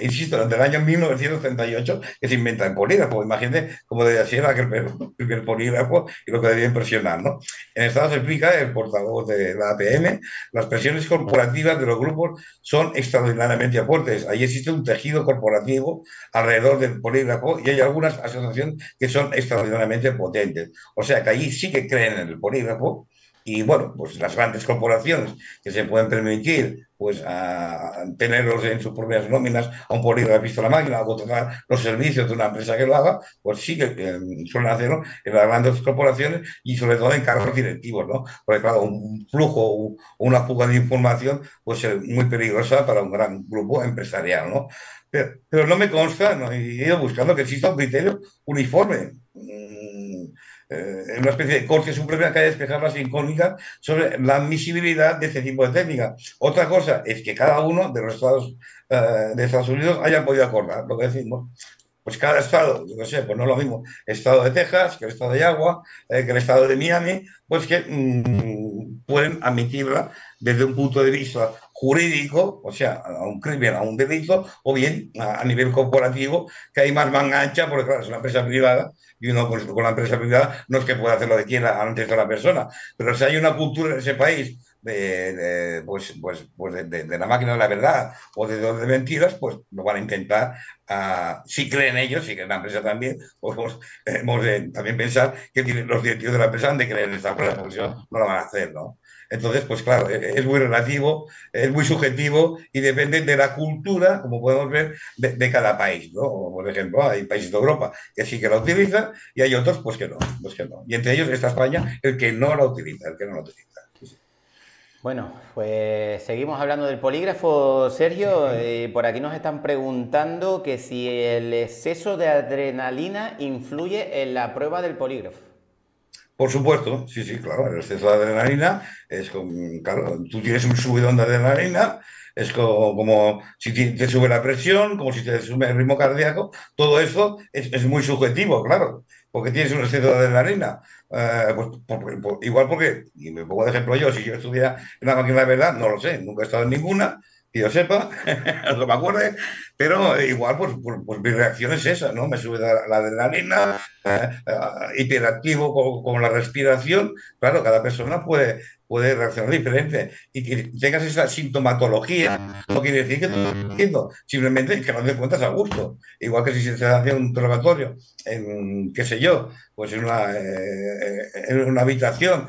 B: insisto, del año 1938 que se inventa el polígrafo. Imagínate cómo debía ser aquel primer polígrafo y lo que debía impresionar, ¿no? En Estados explica el portavoz de la APM, las presiones corporativas de los grupos son extraordinariamente fuertes. Ahí existe un tejido corporativo alrededor del polígrafo y hay algunas asociaciones que son extraordinariamente potentes. O sea que allí sí que creen en el polígrafo y bueno, pues las grandes corporaciones que se pueden permitir pues a tenerlos en sus propias nóminas a un polígrafista a la máquina o contratar los servicios de una empresa que lo haga, pues sí que suelen hacerlo en las grandes corporaciones y sobre todo en cargos directivos, ¿no? Porque claro, un flujo, una fuga de información puede ser muy peligrosa para un gran grupo empresarial, ¿no? Pero no me consta, ¿no? Y he ido buscando que exista un criterio uniforme. Una especie de corte suprema que haya despejar las incógnitas sobre la admisibilidad de este tipo de técnica. Otra cosa es que cada uno de los estados de Estados Unidos haya podido acordar lo que decimos. Pues cada estado, yo qué sé, pues no es lo mismo el estado de Texas, que el estado de Iowa, que el estado de Miami, pues que pueden admitirla desde un punto de vista jurídico, o sea, a un crimen, a un delito, o bien a nivel corporativo, que hay más manga ancha, porque claro, es una empresa privada y uno con la empresa privada no es que pueda hacer lo que quiera antes de la persona, pero si hay una cultura en ese país de la máquina de la verdad o de mentiras, pues lo van a intentar, si creen ellos, si creen la empresa también, pues hemos de también pensar que los directivos de la empresa han de creer en esta prueba, porque si no, no lo van a hacer, ¿no? Entonces, pues claro, es muy relativo, es muy subjetivo y depende de la cultura, como podemos ver, de cada país, ¿no? Por ejemplo, hay países de Europa que sí que la utilizan y hay otros pues que no, pues que no. Y entre ellos está España, el que no la utiliza, el que no la utiliza.
A: Bueno, pues seguimos hablando del polígrafo, Sergio. Por aquí nos están preguntando que si el exceso de adrenalina influye en la prueba del polígrafo.
B: Por supuesto, sí, sí, claro, el exceso de adrenalina es como, claro, tú tienes un subidón de adrenalina, es como si te sube la presión, como si te sube el ritmo cardíaco, todo eso es muy subjetivo, claro, porque tienes un exceso de adrenalina. Pues, igual porque, y me pongo de ejemplo yo, si yo estuviera en una máquina de verdad, no lo sé, nunca he estado en ninguna, que yo sepa, no que me acuerde, pero igual pues mi reacción es esa, ¿no? Me sube la adrenalina, hiperactivo con la respiración. Claro, cada persona puede reaccionar diferente. Y que tengas esa sintomatología no quiere decir que te estés mintiendo, simplemente que no te encuentras a gusto. Igual que si se te hace un interrogatorio en, qué sé yo, pues en una habitación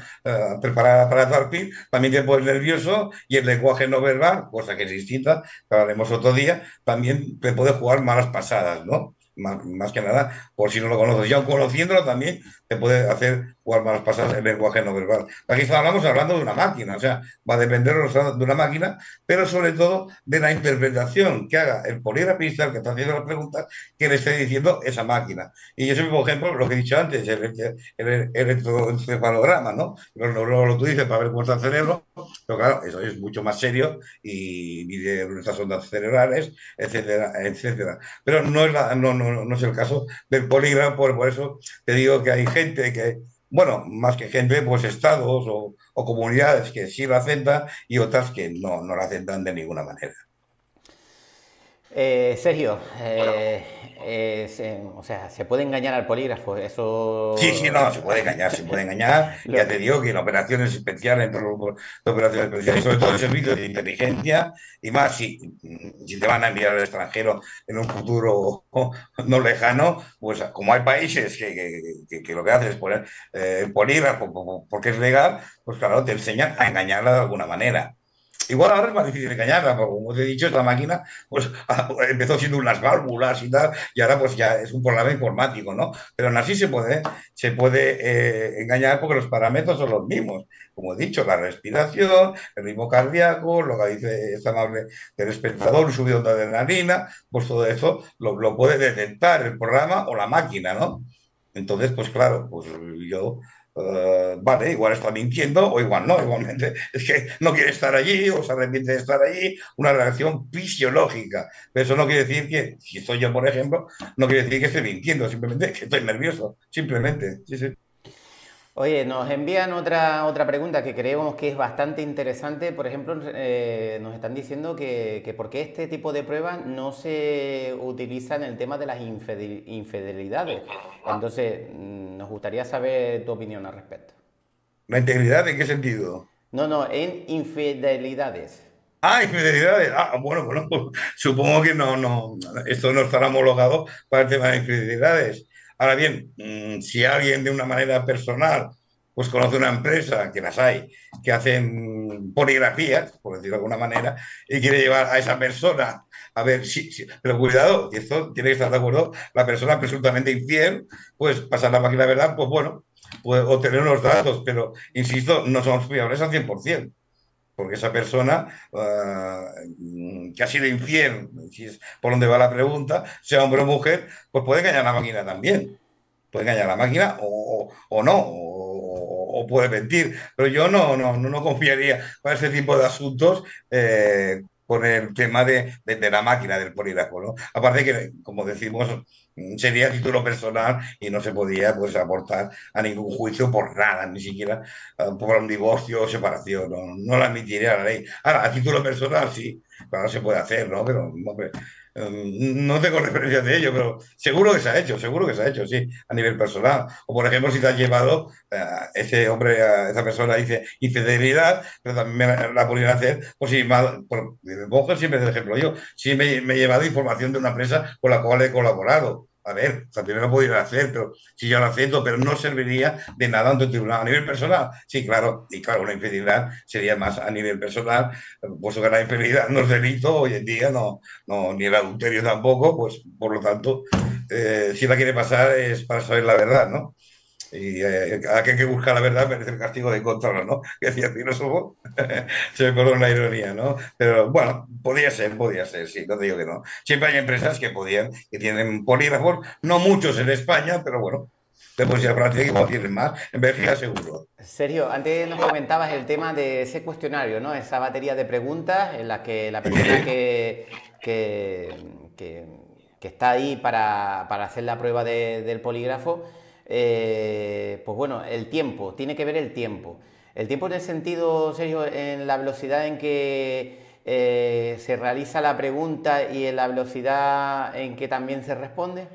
B: preparada para zarpir, también te pones nervioso y el lenguaje no verbal, cosa que es distinta, que hablaremos otro día, también te puede jugar malas pasadas, ¿no? Más que nada, por si no lo conoces. Ya conociéndolo también te puede hacer jugar malas pasadas el lenguaje no verbal. Aquí estamos hablando de una máquina, o sea, va a depender de una máquina, pero sobre todo de la interpretación que haga el polígrafista, el que está haciendo las preguntas, que le esté diciendo esa máquina. Y yo soy, por ejemplo, lo que he dicho antes, el electroencefalograma, ¿no? Lo tú dices para ver cómo está el cerebro, pero claro, eso es mucho más serio y mide nuestras ondas cerebrales, etcétera, etcétera. Pero no es el caso del polígrafo, por eso te digo que hay gente que, bueno, más que gente, pues estados o comunidades que sí lo aceptan y otras que no lo aceptan de ninguna manera.
A: Sergio, o sea, se puede engañar al polígrafo,
B: Sí, sí,
A: eso...
B: no, se puede engañar, se puede engañar. Ya te digo que en operaciones especiales, en todos los grupos de operaciones especiales, sobre todo en servicios de inteligencia, y más si te van a enviar al extranjero en un futuro no lejano, pues como hay países que lo que hacen es poner el polígrafo porque es legal, pues claro, te enseñan a engañarla de alguna manera. Igual ahora es más difícil engañarla, porque como te he dicho, esta máquina pues, empezó siendo unas válvulas y tal, y ahora pues ya es un programa informático, ¿no? Pero aún así se puede engañar porque los parámetros son los mismos. Como he dicho, la respiración, el ritmo cardíaco, lo que dice esta amable del espectador, un subidón de adrenalina, pues todo eso lo puede detectar el programa o la máquina, ¿no? Entonces, pues claro, pues yo vale, igual está mintiendo o igual no, igualmente es que no quiere estar allí o se arrepiente de estar allí, una reacción fisiológica. Pero eso no quiere decir que, si estoy yo, por ejemplo, no quiere decir que esté mintiendo, simplemente que estoy nervioso, simplemente. Sí, sí.
A: Oye, nos envían otra pregunta que creemos que es bastante interesante. Por ejemplo, nos están diciendo que por qué este tipo de pruebas no se utiliza en el tema de las infidelidades. Entonces, nos gustaría saber tu opinión al respecto.
B: ¿La integridad en qué sentido?
A: No, no, en infidelidades.
B: Ah, infidelidades. Ah, bueno, bueno, pues, supongo que esto no estará homologado para el tema de infidelidades. Ahora bien, si alguien de una manera personal, pues conoce una empresa, que las hay, que hacen poligrafías, por decirlo de alguna manera, y quiere llevar a esa persona a ver pero cuidado, que esto tiene que estar de acuerdo, la persona presuntamente infiel, pues pasar la máquina de verdad, pues bueno, pues obtener unos datos, pero insisto, no somos fiables al 100%. Porque esa persona que ha sido infiel, si es por donde va la pregunta, sea hombre o mujer, pues puede engañar a la máquina también. Puede engañar a la máquina o no, o puede mentir. Pero yo no confiaría para ese tipo de asuntos con el tema de la máquina del polígrafo, ¿no? Aparte que, como decimos, sería título personal y no se podía pues, aportar a ningún juicio por nada, ni siquiera por un divorcio o separación, no la admitiría la ley. Ahora, a título personal sí, claro, se puede hacer, ¿no? Pero, hombre, no tengo referencia de ello, pero seguro que se ha hecho, sí, a nivel personal. O, por ejemplo, si te has llevado, ese hombre, esa persona dice infidelidad, pero también la podrían hacer, pues si me pongo siempre el ejemplo yo, si me he llevado información de una empresa con la cual he colaborado. A ver, también lo podría hacer, pero si yo lo acepto, pero no serviría de nada ante el tribunal. A nivel personal, sí, claro, y claro, una infidelidad sería más a nivel personal, puesto que la infidelidad no es delito, hoy en día ni el adulterio tampoco, pues por lo tanto, si la quiere pasar es para saber la verdad, ¿no? Y aquí hay que buscar la verdad merece el castigo de encontrarla, ¿no? Que decía el filósofo, se me perdona la ironía, ¿no? Pero bueno, podía ser, sí, no te digo que no. Siempre hay empresas que tienen polígrafos, no muchos en España, pero bueno, después ya Francia que igual tienen más, en Bélgica seguro.
A: Sergio, antes nos comentabas el tema de ese cuestionario, ¿no? Esa batería de preguntas en las que la persona que está ahí para hacer la prueba del polígrafo, pues bueno, el tiempo, tiene que ver el tiempo. El tiempo en el sentido, Sergio, en la velocidad en que se realiza la pregunta y en la velocidad en que también se responde.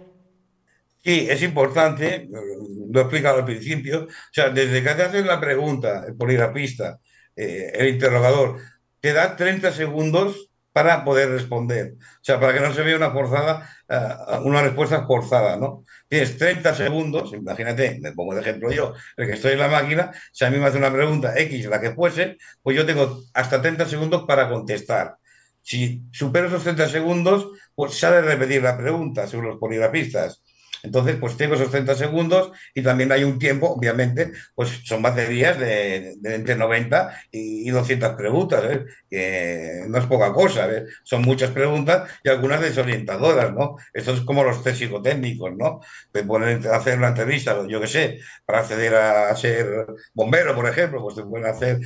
B: Sí, es importante, lo he explicado al principio, o sea, desde que te hacen la pregunta, el poligrafista, el interrogador, te da 30 segundos para poder responder. O sea, para que no se vea una respuesta forzada, ¿no? Tienes 30 segundos, imagínate, me pongo de ejemplo yo, el que estoy en la máquina, si a mí me hace una pregunta X, la que fuese, pues yo tengo hasta 30 segundos para contestar. Si supero esos 30 segundos, pues se ha de repetir la pregunta, según los poligrafistas. Entonces, pues tengo esos 30 segundos y también hay un tiempo, obviamente, pues son baterías de entre 90 y 200 preguntas, ¿eh? Que no es poca cosa, ¿eh? Son muchas preguntas y algunas desorientadoras, ¿no? Esto es como los test psicotécnicos, ¿no? Te ponen a hacer una entrevista, yo qué sé, para acceder a ser bombero, por ejemplo, pues te pueden hacer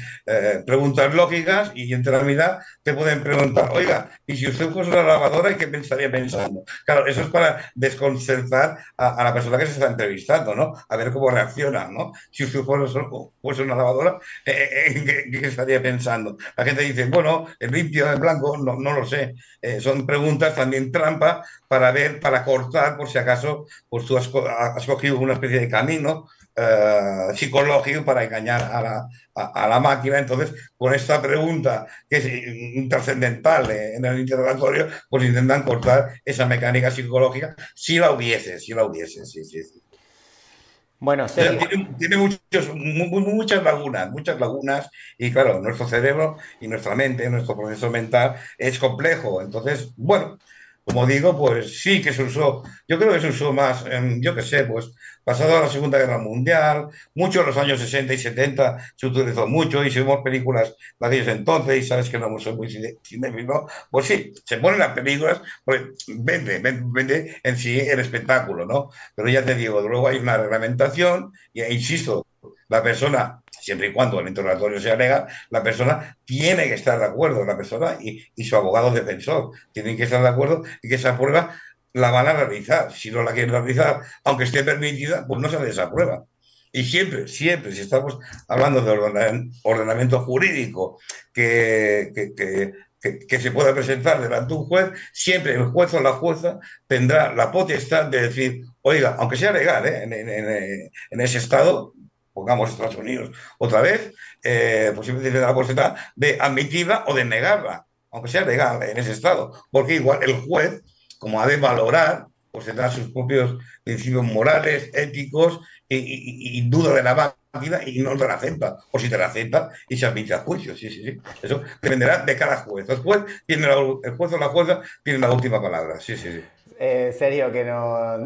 B: preguntas lógicas y entre la mitad te pueden preguntar, oiga, ¿y si usted fuese una lavadora, qué pensaría pensando? Claro, eso es para desconcertar a la persona que se está entrevistando, ¿no? A ver cómo reacciona, ¿no? Si usted fuese una lavadora, ¿qué estaría pensando? La gente dice, bueno, en limpio, en blanco, no lo sé. Son preguntas también trampa para ver, para cortar, por si acaso, pues tú has cogido una especie de camino psicológico para engañar a la máquina. Entonces, con esta pregunta que es trascendental en el interrogatorio, pues intentan cortar esa mecánica psicológica, si la hubiese, sí, sí.
A: Bueno,
B: O sea,
A: Sergio,
B: tiene muchas lagunas, y claro, nuestro cerebro y nuestra mente, nuestro proceso mental es complejo. Entonces, bueno, como digo, pues sí que se usó, yo creo que se usó más, yo qué sé, pues pasado la Segunda Guerra Mundial, mucho en los años 60 y 70 se utilizó mucho, y si vemos películas de aquellos entonces, y sabes que no soy muy cinéfilo, pues sí, se ponen las películas, pues vende en sí el espectáculo, ¿no? Pero ya te digo, luego hay una reglamentación y, insisto, la persona, siempre y cuando el interrogatorio sea legal, la persona tiene que estar de acuerdo, la persona y su abogado defensor tienen que estar de acuerdo y que esa prueba la van a realizar. Si no la quieren realizar, aunque esté permitida, pues no se les aprueba. Y siempre, siempre, si estamos hablando de ordenamiento jurídico que se pueda presentar delante de un juez, siempre el juez o la jueza tendrá la potestad de decir, oiga, aunque sea legal, ¿eh? En ese estado, pongamos Estados Unidos, otra vez, pues siempre tiene la potestad de admitirla o de negarla, aunque sea legal en ese estado, porque igual el juez, como ha de valorar, pues tendrá sus propios principios morales, éticos y duda de la máquina y no te la acepta, o si te la acepta y se admite a juicio, sí, sí, sí. Eso dependerá de cada juez. El juez o la jueza tiene la última palabra, sí, sí, sí.
A: Sergio, que nos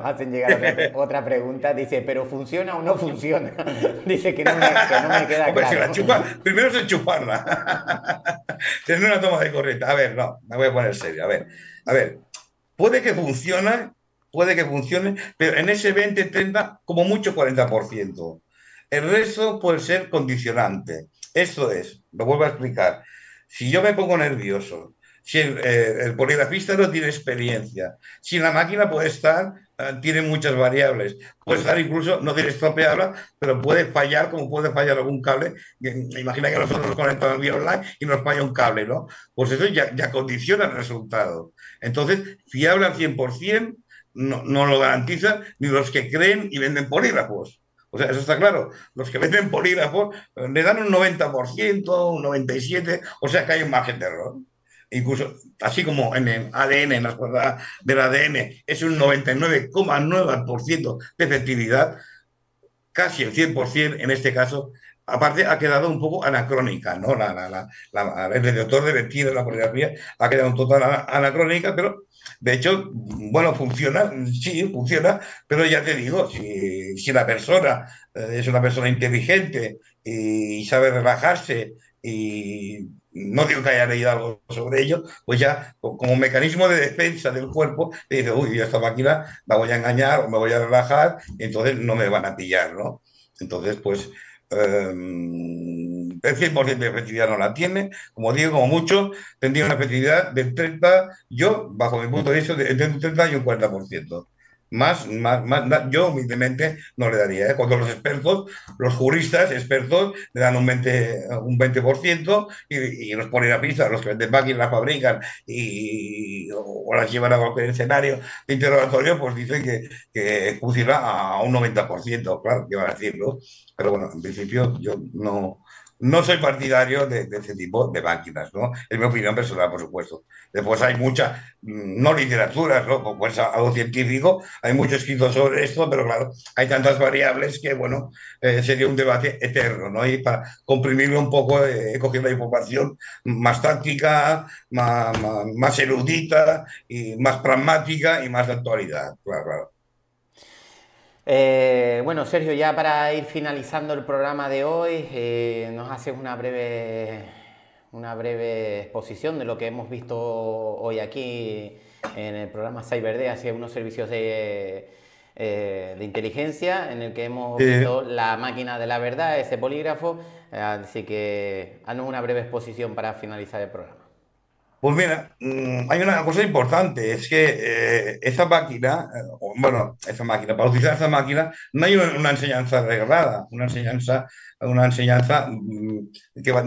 A: hacen llegar otra pregunta. Dice, ¿pero funciona o no funciona? Dice que no me queda
B: Hombre, si la
A: claro.
B: chupa, primero es enchufarla. Tener una toma de corriente. A ver, no, me voy a poner serio. A ver, puede que funcione, puede que funcione, pero en ese 20, 30, como mucho 40%. El resto puede ser condicionante. Esto es, lo vuelvo a explicar. Si yo me pongo nervioso, si el poligrafista no tiene experiencia, si la máquina puede estar, tiene muchas variables, puede estar incluso, no tiene estropearla, pero puede fallar, como puede fallar algún cable. Imagina que nosotros nos conectamos vía online y nos falla un cable, ¿no? Pues eso ya condiciona el resultado. Entonces, fiable al 100% no lo garantizan ni los que creen y venden polígrafos. O sea, eso está claro. Los que venden polígrafos le dan un 90%, un 97%, o sea que hay un margen de error. Incluso, así como en el ADN, en la escuadra del ADN, es un 99,9% de efectividad, casi el 100% en este caso. Aparte, ha quedado un poco anacrónica, ¿no? El detector de mentiras, la poligrafía, ha quedado un total anacrónica, pero de hecho, bueno, funciona, sí, funciona, pero ya te digo, si la persona es una persona inteligente y sabe relajarse y no digo que haya leído algo sobre ello, pues ya como mecanismo de defensa del cuerpo, te dice, uy, yo esta máquina la voy a engañar o me voy a relajar, y entonces no me van a pillar, ¿no? Entonces, pues el 100% de efectividad no la tiene, como digo, como mucho, tendría una efectividad del 30, yo, bajo mi punto de vista, entre un 30 y un 40%. Yo humildemente no le daría. ¿Eh? Cuando los expertos, los juristas expertos, le dan un 20% y los poligrafistas, los que venden máquinas, las fabrican o las llevan a cualquier escenario de interrogatorio, pues dicen que funciona a un 90%, claro, que van a decirlo. Pero bueno, en principio yo no soy partidario de ese tipo de máquinas, ¿no? Es mi opinión personal, por supuesto. Después hay mucha, no literatura, ¿no? Pues algo científico, hay mucho escrito sobre esto, pero claro, hay tantas variables que, bueno, sería un debate eterno, ¿no? Y para comprimirlo un poco, he cogido la información más táctica, más erudita, y más pragmática y más de actualidad, claro, claro.
A: Bueno, Sergio, ya para ir finalizando el programa de hoy, nos haces una breve exposición de lo que hemos visto hoy aquí en el programa CyberDay hacia unos servicios de inteligencia en el que hemos
B: Sí.
A: visto la máquina de la verdad, ese polígrafo. Así que haznos una breve exposición para finalizar el programa.
B: Pues mira, hay una cosa importante, es que esa máquina, bueno, esa máquina, para utilizar esa máquina no hay una enseñanza reglada, una enseñanza no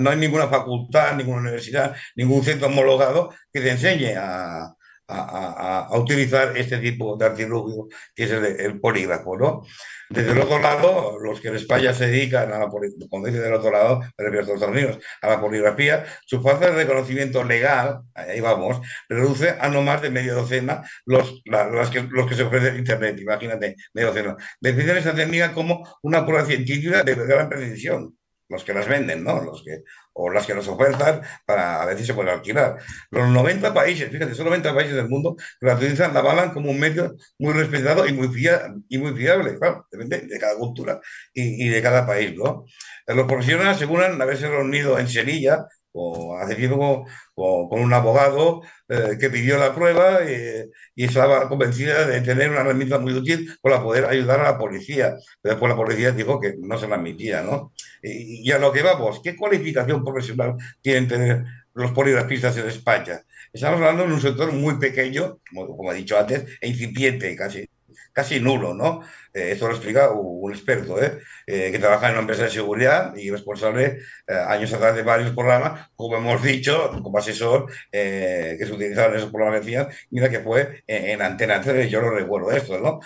B: hay ninguna facultad, ninguna universidad, ningún centro homologado que te enseñe a utilizar este tipo de artilugio que es el polígrafo, ¿no? Desde el otro lado, los que en España se dedican a la poligrafía, como dice del otro lado, me refiero a Estados Unidos, a la poligrafía, su falta de reconocimiento legal, ahí vamos, reduce a no más de media docena los que se ofrecen en Internet, imagínate, media docena. Definen esta técnica como una prueba científica de gran precisión, los que las venden, ¿no? O las que nos ofertan para a ver si se puede alquilar. Los 90 países, fíjate, son 90 países del mundo que la utilizan, la avalan como un medio muy respetado y muy fiable, claro, depende de cada cultura y de cada país, ¿no? Los profesionales aseguran haberse reunido en Sevilla o hace tiempo con un abogado que pidió la prueba y estaba convencida de tener una herramienta muy útil para poder ayudar a la policía. Pero después la policía dijo que no se la admitía, ¿no? Y a lo que vamos, ¿qué cualificación profesional tienen tener los poligrafistas en España? Estamos hablando de un sector muy pequeño, como he dicho antes, e incipiente, casi nulo, ¿no? Esto lo explica un experto, que trabaja en una empresa de seguridad y responsable años atrás de varios programas, como hemos dicho, como asesor, que se utilizaron en esos programas que decían, mira que fue en Antena 3, yo lo recuerdo esto, ¿no?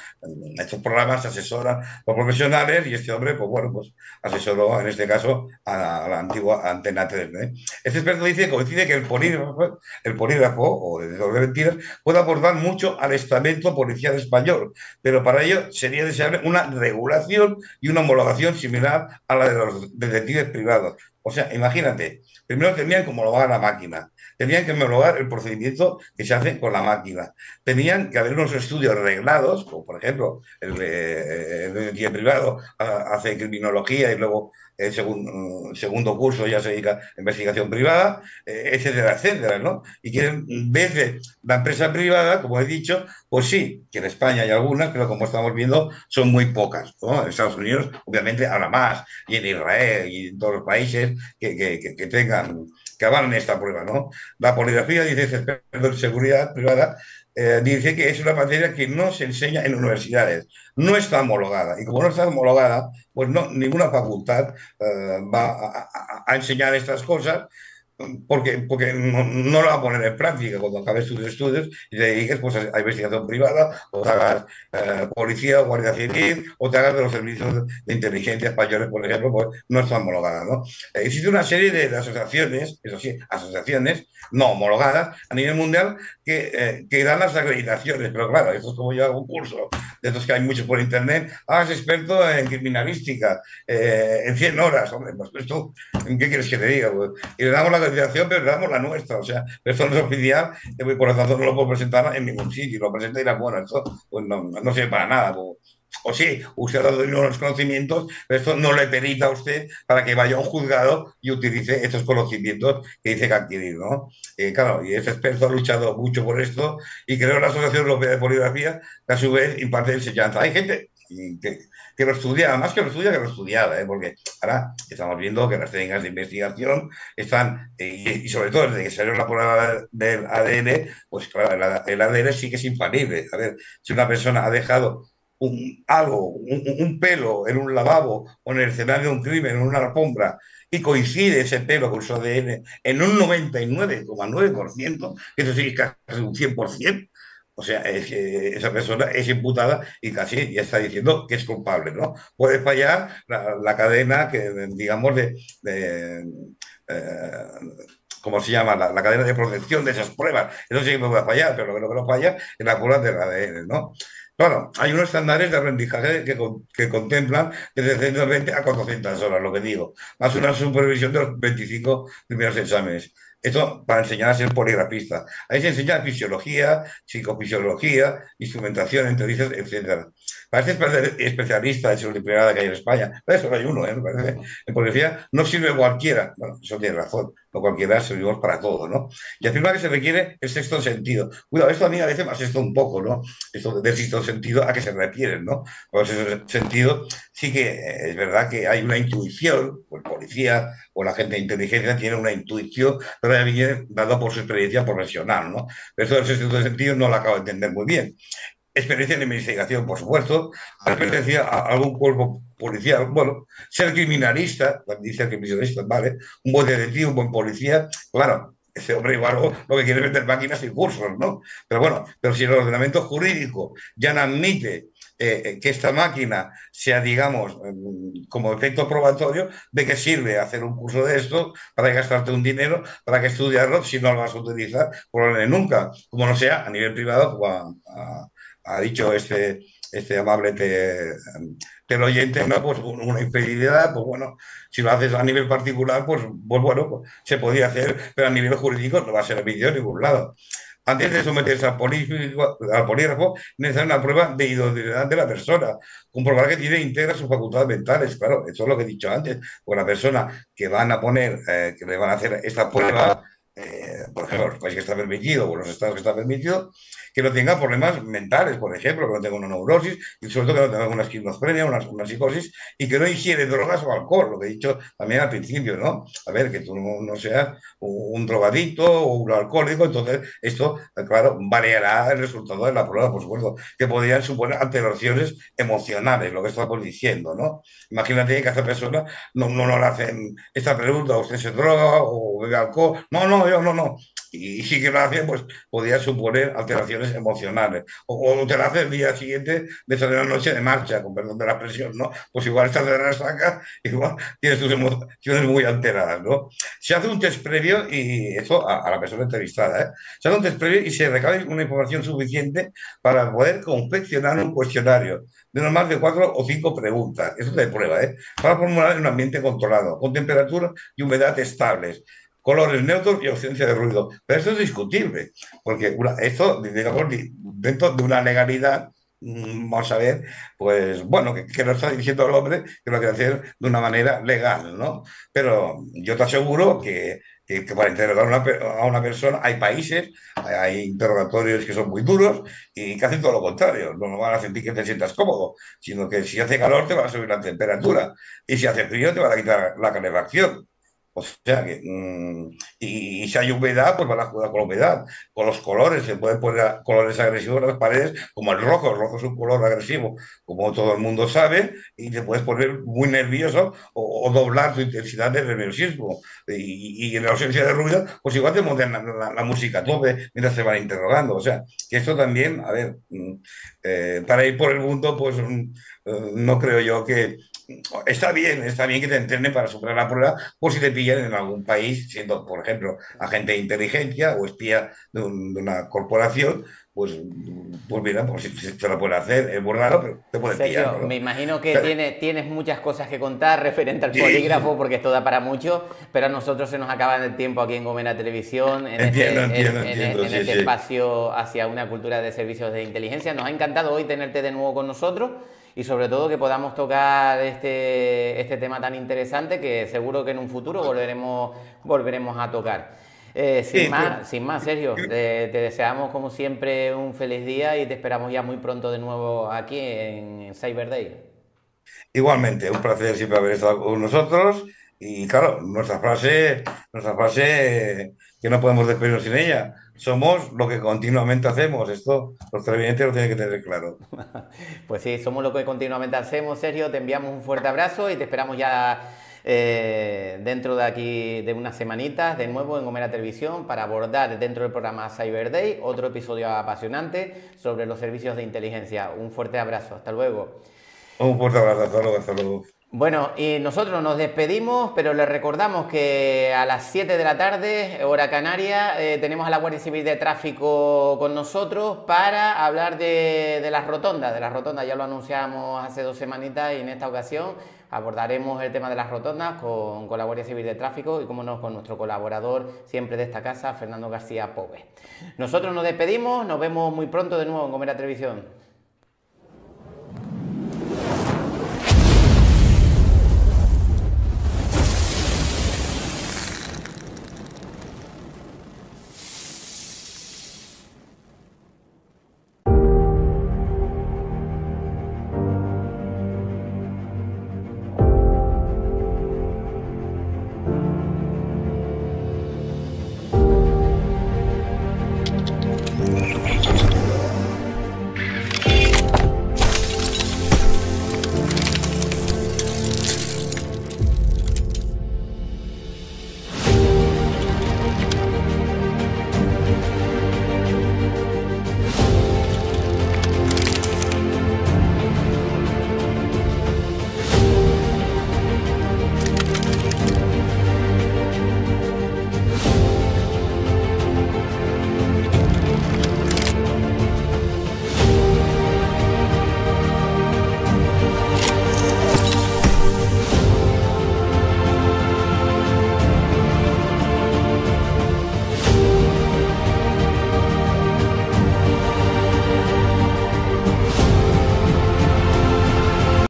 B: Estos programas se asesoran por profesionales y este hombre, pues bueno, pues asesoró en este caso a la antigua Antena 3, ¿eh? Este experto coincide que el polígrafo o de doble mentiras puede aportar mucho al estamento policial español, pero para ello sería deseable una regulación y una homologación similar a la de los detectives privados. O sea, imagínate, primero tenían que homologar la máquina, tenían que homologar el procedimiento que se hace con la máquina, tenían que haber unos estudios reglados, como por ejemplo el detective privado hace criminología y luego el segundo curso ya se dedica a investigación privada, etcétera, etcétera, ¿no? Y quieren, en vez de la empresa privada, como he dicho, pues sí, que en España hay algunas, pero como estamos viendo, son muy pocas, ¿no? En Estados Unidos, obviamente, habrá más, y en Israel y en todos los países que tengan, que avalen esta prueba, ¿no? La poligrafía, dice este experto en seguridad privada, dice que es una materia que no se enseña en universidades, no está homologada, y como no está homologada, pues no, ninguna facultad va a enseñar estas cosas, porque no lo va a poner en práctica cuando acabes tus estudios y te dediques pues, a investigación privada, o te hagas policía o guardia civil, o te hagas de los servicios de inteligencia españoles, por ejemplo, pues no está homologada, ¿no? Existe una serie de asociaciones, eso sí, asociaciones no homologadas a nivel mundial que dan las acreditaciones, pero claro, esto es como yo hago un curso, de estos que hay muchos por internet, es experto en criminalística, en 100 horas, hombre, pues esto, ¿qué quieres que te diga? Pues, y le damos la acreditación, pero le damos la nuestra, o sea, esto no es oficial, y por lo tanto no lo puedo presentar en ningún sitio, lo presenta y dirá, bueno, esto pues no sirve para nada, pues, o sí, usted ha dado unos conocimientos, pero esto no le permite a usted para que vaya a un juzgado y utilice estos conocimientos que dice que adquirir, ¿no? Claro, y este experto ha luchado mucho por esto y creó la Asociación Europea de Poligrafía, que a su vez imparte enseñanza. Hay gente que lo estudia, más que lo estudia, que lo estudiaba, ¿eh? Porque ahora estamos viendo que las técnicas de investigación están, y sobre todo desde que salió la prueba del ADN, pues claro, el ADN sí que es infalible. A ver, si una persona ha dejado un pelo en un lavabo o en el escenario de un crimen, en una alfombra, y coincide ese pelo con su ADN en un 99,9%, que eso sí que es casi un 100%, o sea, es que esa persona es imputada y casi ya está diciendo que es culpable, ¿no? Puede fallar la cadena que, digamos, eh, ¿cómo se llama? La cadena de protección de esas pruebas. Eso sí que puede fallar, pero lo que no falla es la prueba del ADN, ¿no? Claro, hay unos estándares de aprendizaje que contemplan desde 120 a 400 horas, lo que digo, más una supervisión de los 25 primeros exámenes. Esto para enseñar a ser poligrafista. Ahí se enseña fisiología, psicofisiología, instrumentación, entrevistas, etcétera. Para este especialista de seguridad privada que hay en España, pero eso no hay uno, ¿eh? Me parece. En policía no sirve cualquiera. Bueno, eso tiene razón. No cualquiera servimos para todo, ¿no? Y afirma que se requiere el sexto sentido. Cuidado, esto a mí a veces me asesta un poco, ¿no? Esto del sexto sentido, ¿a qué se refieren, no? Pues ese sentido sí que es verdad que hay una intuición, o el policía o la gente de inteligencia tiene una intuición, pero ya viene dado por su experiencia profesional, ¿no? Pero esto del sexto sentido no lo acabo de entender muy bien. Experiencia en investigación, por supuesto, pertenecía a algún cuerpo policial, bueno, ser criminalista, dice el criminalista, vale, un buen detective, un buen policía, claro, ese hombre igual lo que quiere es vender máquinas y cursos, ¿no? Pero bueno, pero si el ordenamiento jurídico ya no admite que esta máquina sea, digamos, como efecto probatorio, ¿de qué sirve hacer un curso de esto para gastarte un dinero, para que estudiarlo, si no lo vas a utilizar probablemente nunca? Como no sea a nivel privado, como ha dicho este amable del oyente, ¿no? Pues una infidelidad, pues bueno, si lo haces a nivel particular, pues bueno, pues se podría hacer, pero a nivel jurídico no va a ser vídeo en ningún lado. Antes de someterse al polígrafo, necesita una prueba de idoneidad de la persona, comprobar que tiene íntegras sus facultades mentales. Claro, eso es lo que he dicho antes. Pues la persona que van a poner, que le van a hacer esta prueba, por ejemplo, los países que está permitido o los estados que está permitido, que no tenga problemas mentales, por ejemplo, que no tenga una neurosis y sobre todo que no tenga una esquizofrenia, una psicosis y que no ingiere drogas o alcohol, lo que he dicho también al principio, ¿no? A ver, que tú no seas un drogadicto o un alcohólico, entonces esto, claro, variará el resultado de la prueba, por supuesto, que podrían suponer alteraciones emocionales, lo que estamos diciendo, ¿no? Imagínate que a esta persona no le hacen esta pregunta, ¿usted se droga o bebe alcohol? No, no, yo no. Y sí que lo hacen, pues podría suponer alteraciones emocionales. O te la hace el día siguiente de salir una noche de marcha, con perdón de la expresión, ¿no? Pues igual estás de resaca, igual tienes tus emociones muy alteradas, ¿no? Se hace un test previo y eso a la persona entrevistada, ¿eh? Se hace un test previo y se recabe una información suficiente para poder confeccionar un cuestionario de no más de 4 o 5 preguntas. Eso de prueba, ¿eh? Para formular en un ambiente controlado, con temperatura y humedad estables, colores neutros y ausencia de ruido. Pero esto es discutible, porque esto, digamos, dentro de una legalidad, vamos a ver, pues bueno, que no está diciendo el hombre que lo quiere hacer de una manera legal, ¿no? Pero yo te aseguro que para interrogar a una persona hay países, hay interrogatorios que son muy duros y que hacen todo lo contrario. No van a sentir que te sientas cómodo, sino que si hace calor te va a subir la temperatura y si hace frío te van a quitar la calefacción. O sea que, y si hay humedad, pues van a jugar con la humedad, con los colores, se pueden poner colores agresivos en las paredes, como el rojo es un color agresivo, como todo el mundo sabe, y te puedes poner muy nervioso o doblar tu intensidad de nerviosismo. Y en la ausencia de ruido, pues igual te montan la música a tope mientras se van interrogando. O sea, que esto también, a ver, para ir por el mundo, pues no creo yo que está bien que te entrenen para superar la prueba por si te pillan en algún país, siendo, por ejemplo, agente de inteligencia o espía de una corporación, pues mira, pues si te lo pueden hacer, es muy raro, pero te pueden pillar,
A: Sergio, me
B: ¿no?
A: imagino que
B: Pero,
A: tienes muchas cosas que contar referente al
B: sí,
A: polígrafo, porque esto da para mucho, pero a nosotros se nos acaba el tiempo aquí en Gomera Televisión,
B: entiendo,
A: en
B: sí,
A: este
B: sí.
A: espacio hacia una cultura de servicios de inteligencia. Nos ha encantado hoy tenerte de nuevo con nosotros y sobre todo que podamos tocar este tema tan interesante que seguro que en un futuro volveremos a tocar.
B: Sí,
A: Sin más, Sergio, te deseamos como siempre un feliz día y te esperamos ya muy pronto de nuevo aquí en Cyber Day.
B: igualmente, un placer siempre haber estado con nosotros y claro, nuestra frase que no podemos despedirnos sin ella. Somos lo que continuamente hacemos. Esto los televidentes lo tienen que tener claro.
A: Pues sí, somos lo que continuamente hacemos, Sergio. Te enviamos un fuerte abrazo y te esperamos ya dentro de aquí de unas semanitas de nuevo en Gomera Televisión para abordar dentro del programa Cyber Day otro episodio apasionante sobre los servicios de inteligencia. Un fuerte abrazo. Hasta luego.
B: Un fuerte abrazo, hasta luego, hasta luego.
A: Bueno, y nosotros nos despedimos, pero les recordamos que a las 7 de la tarde, hora canaria, tenemos a la Guardia Civil de Tráfico con nosotros para hablar de las rotondas. De las rotondas ya lo anunciamos hace 2 semanitas y en esta ocasión abordaremos el tema de las rotondas con la Guardia Civil de Tráfico y, como no, con nuestro colaborador siempre de esta casa, Fernando García Pove. Nosotros nos despedimos, nos vemos muy pronto de nuevo en Gomera Televisión.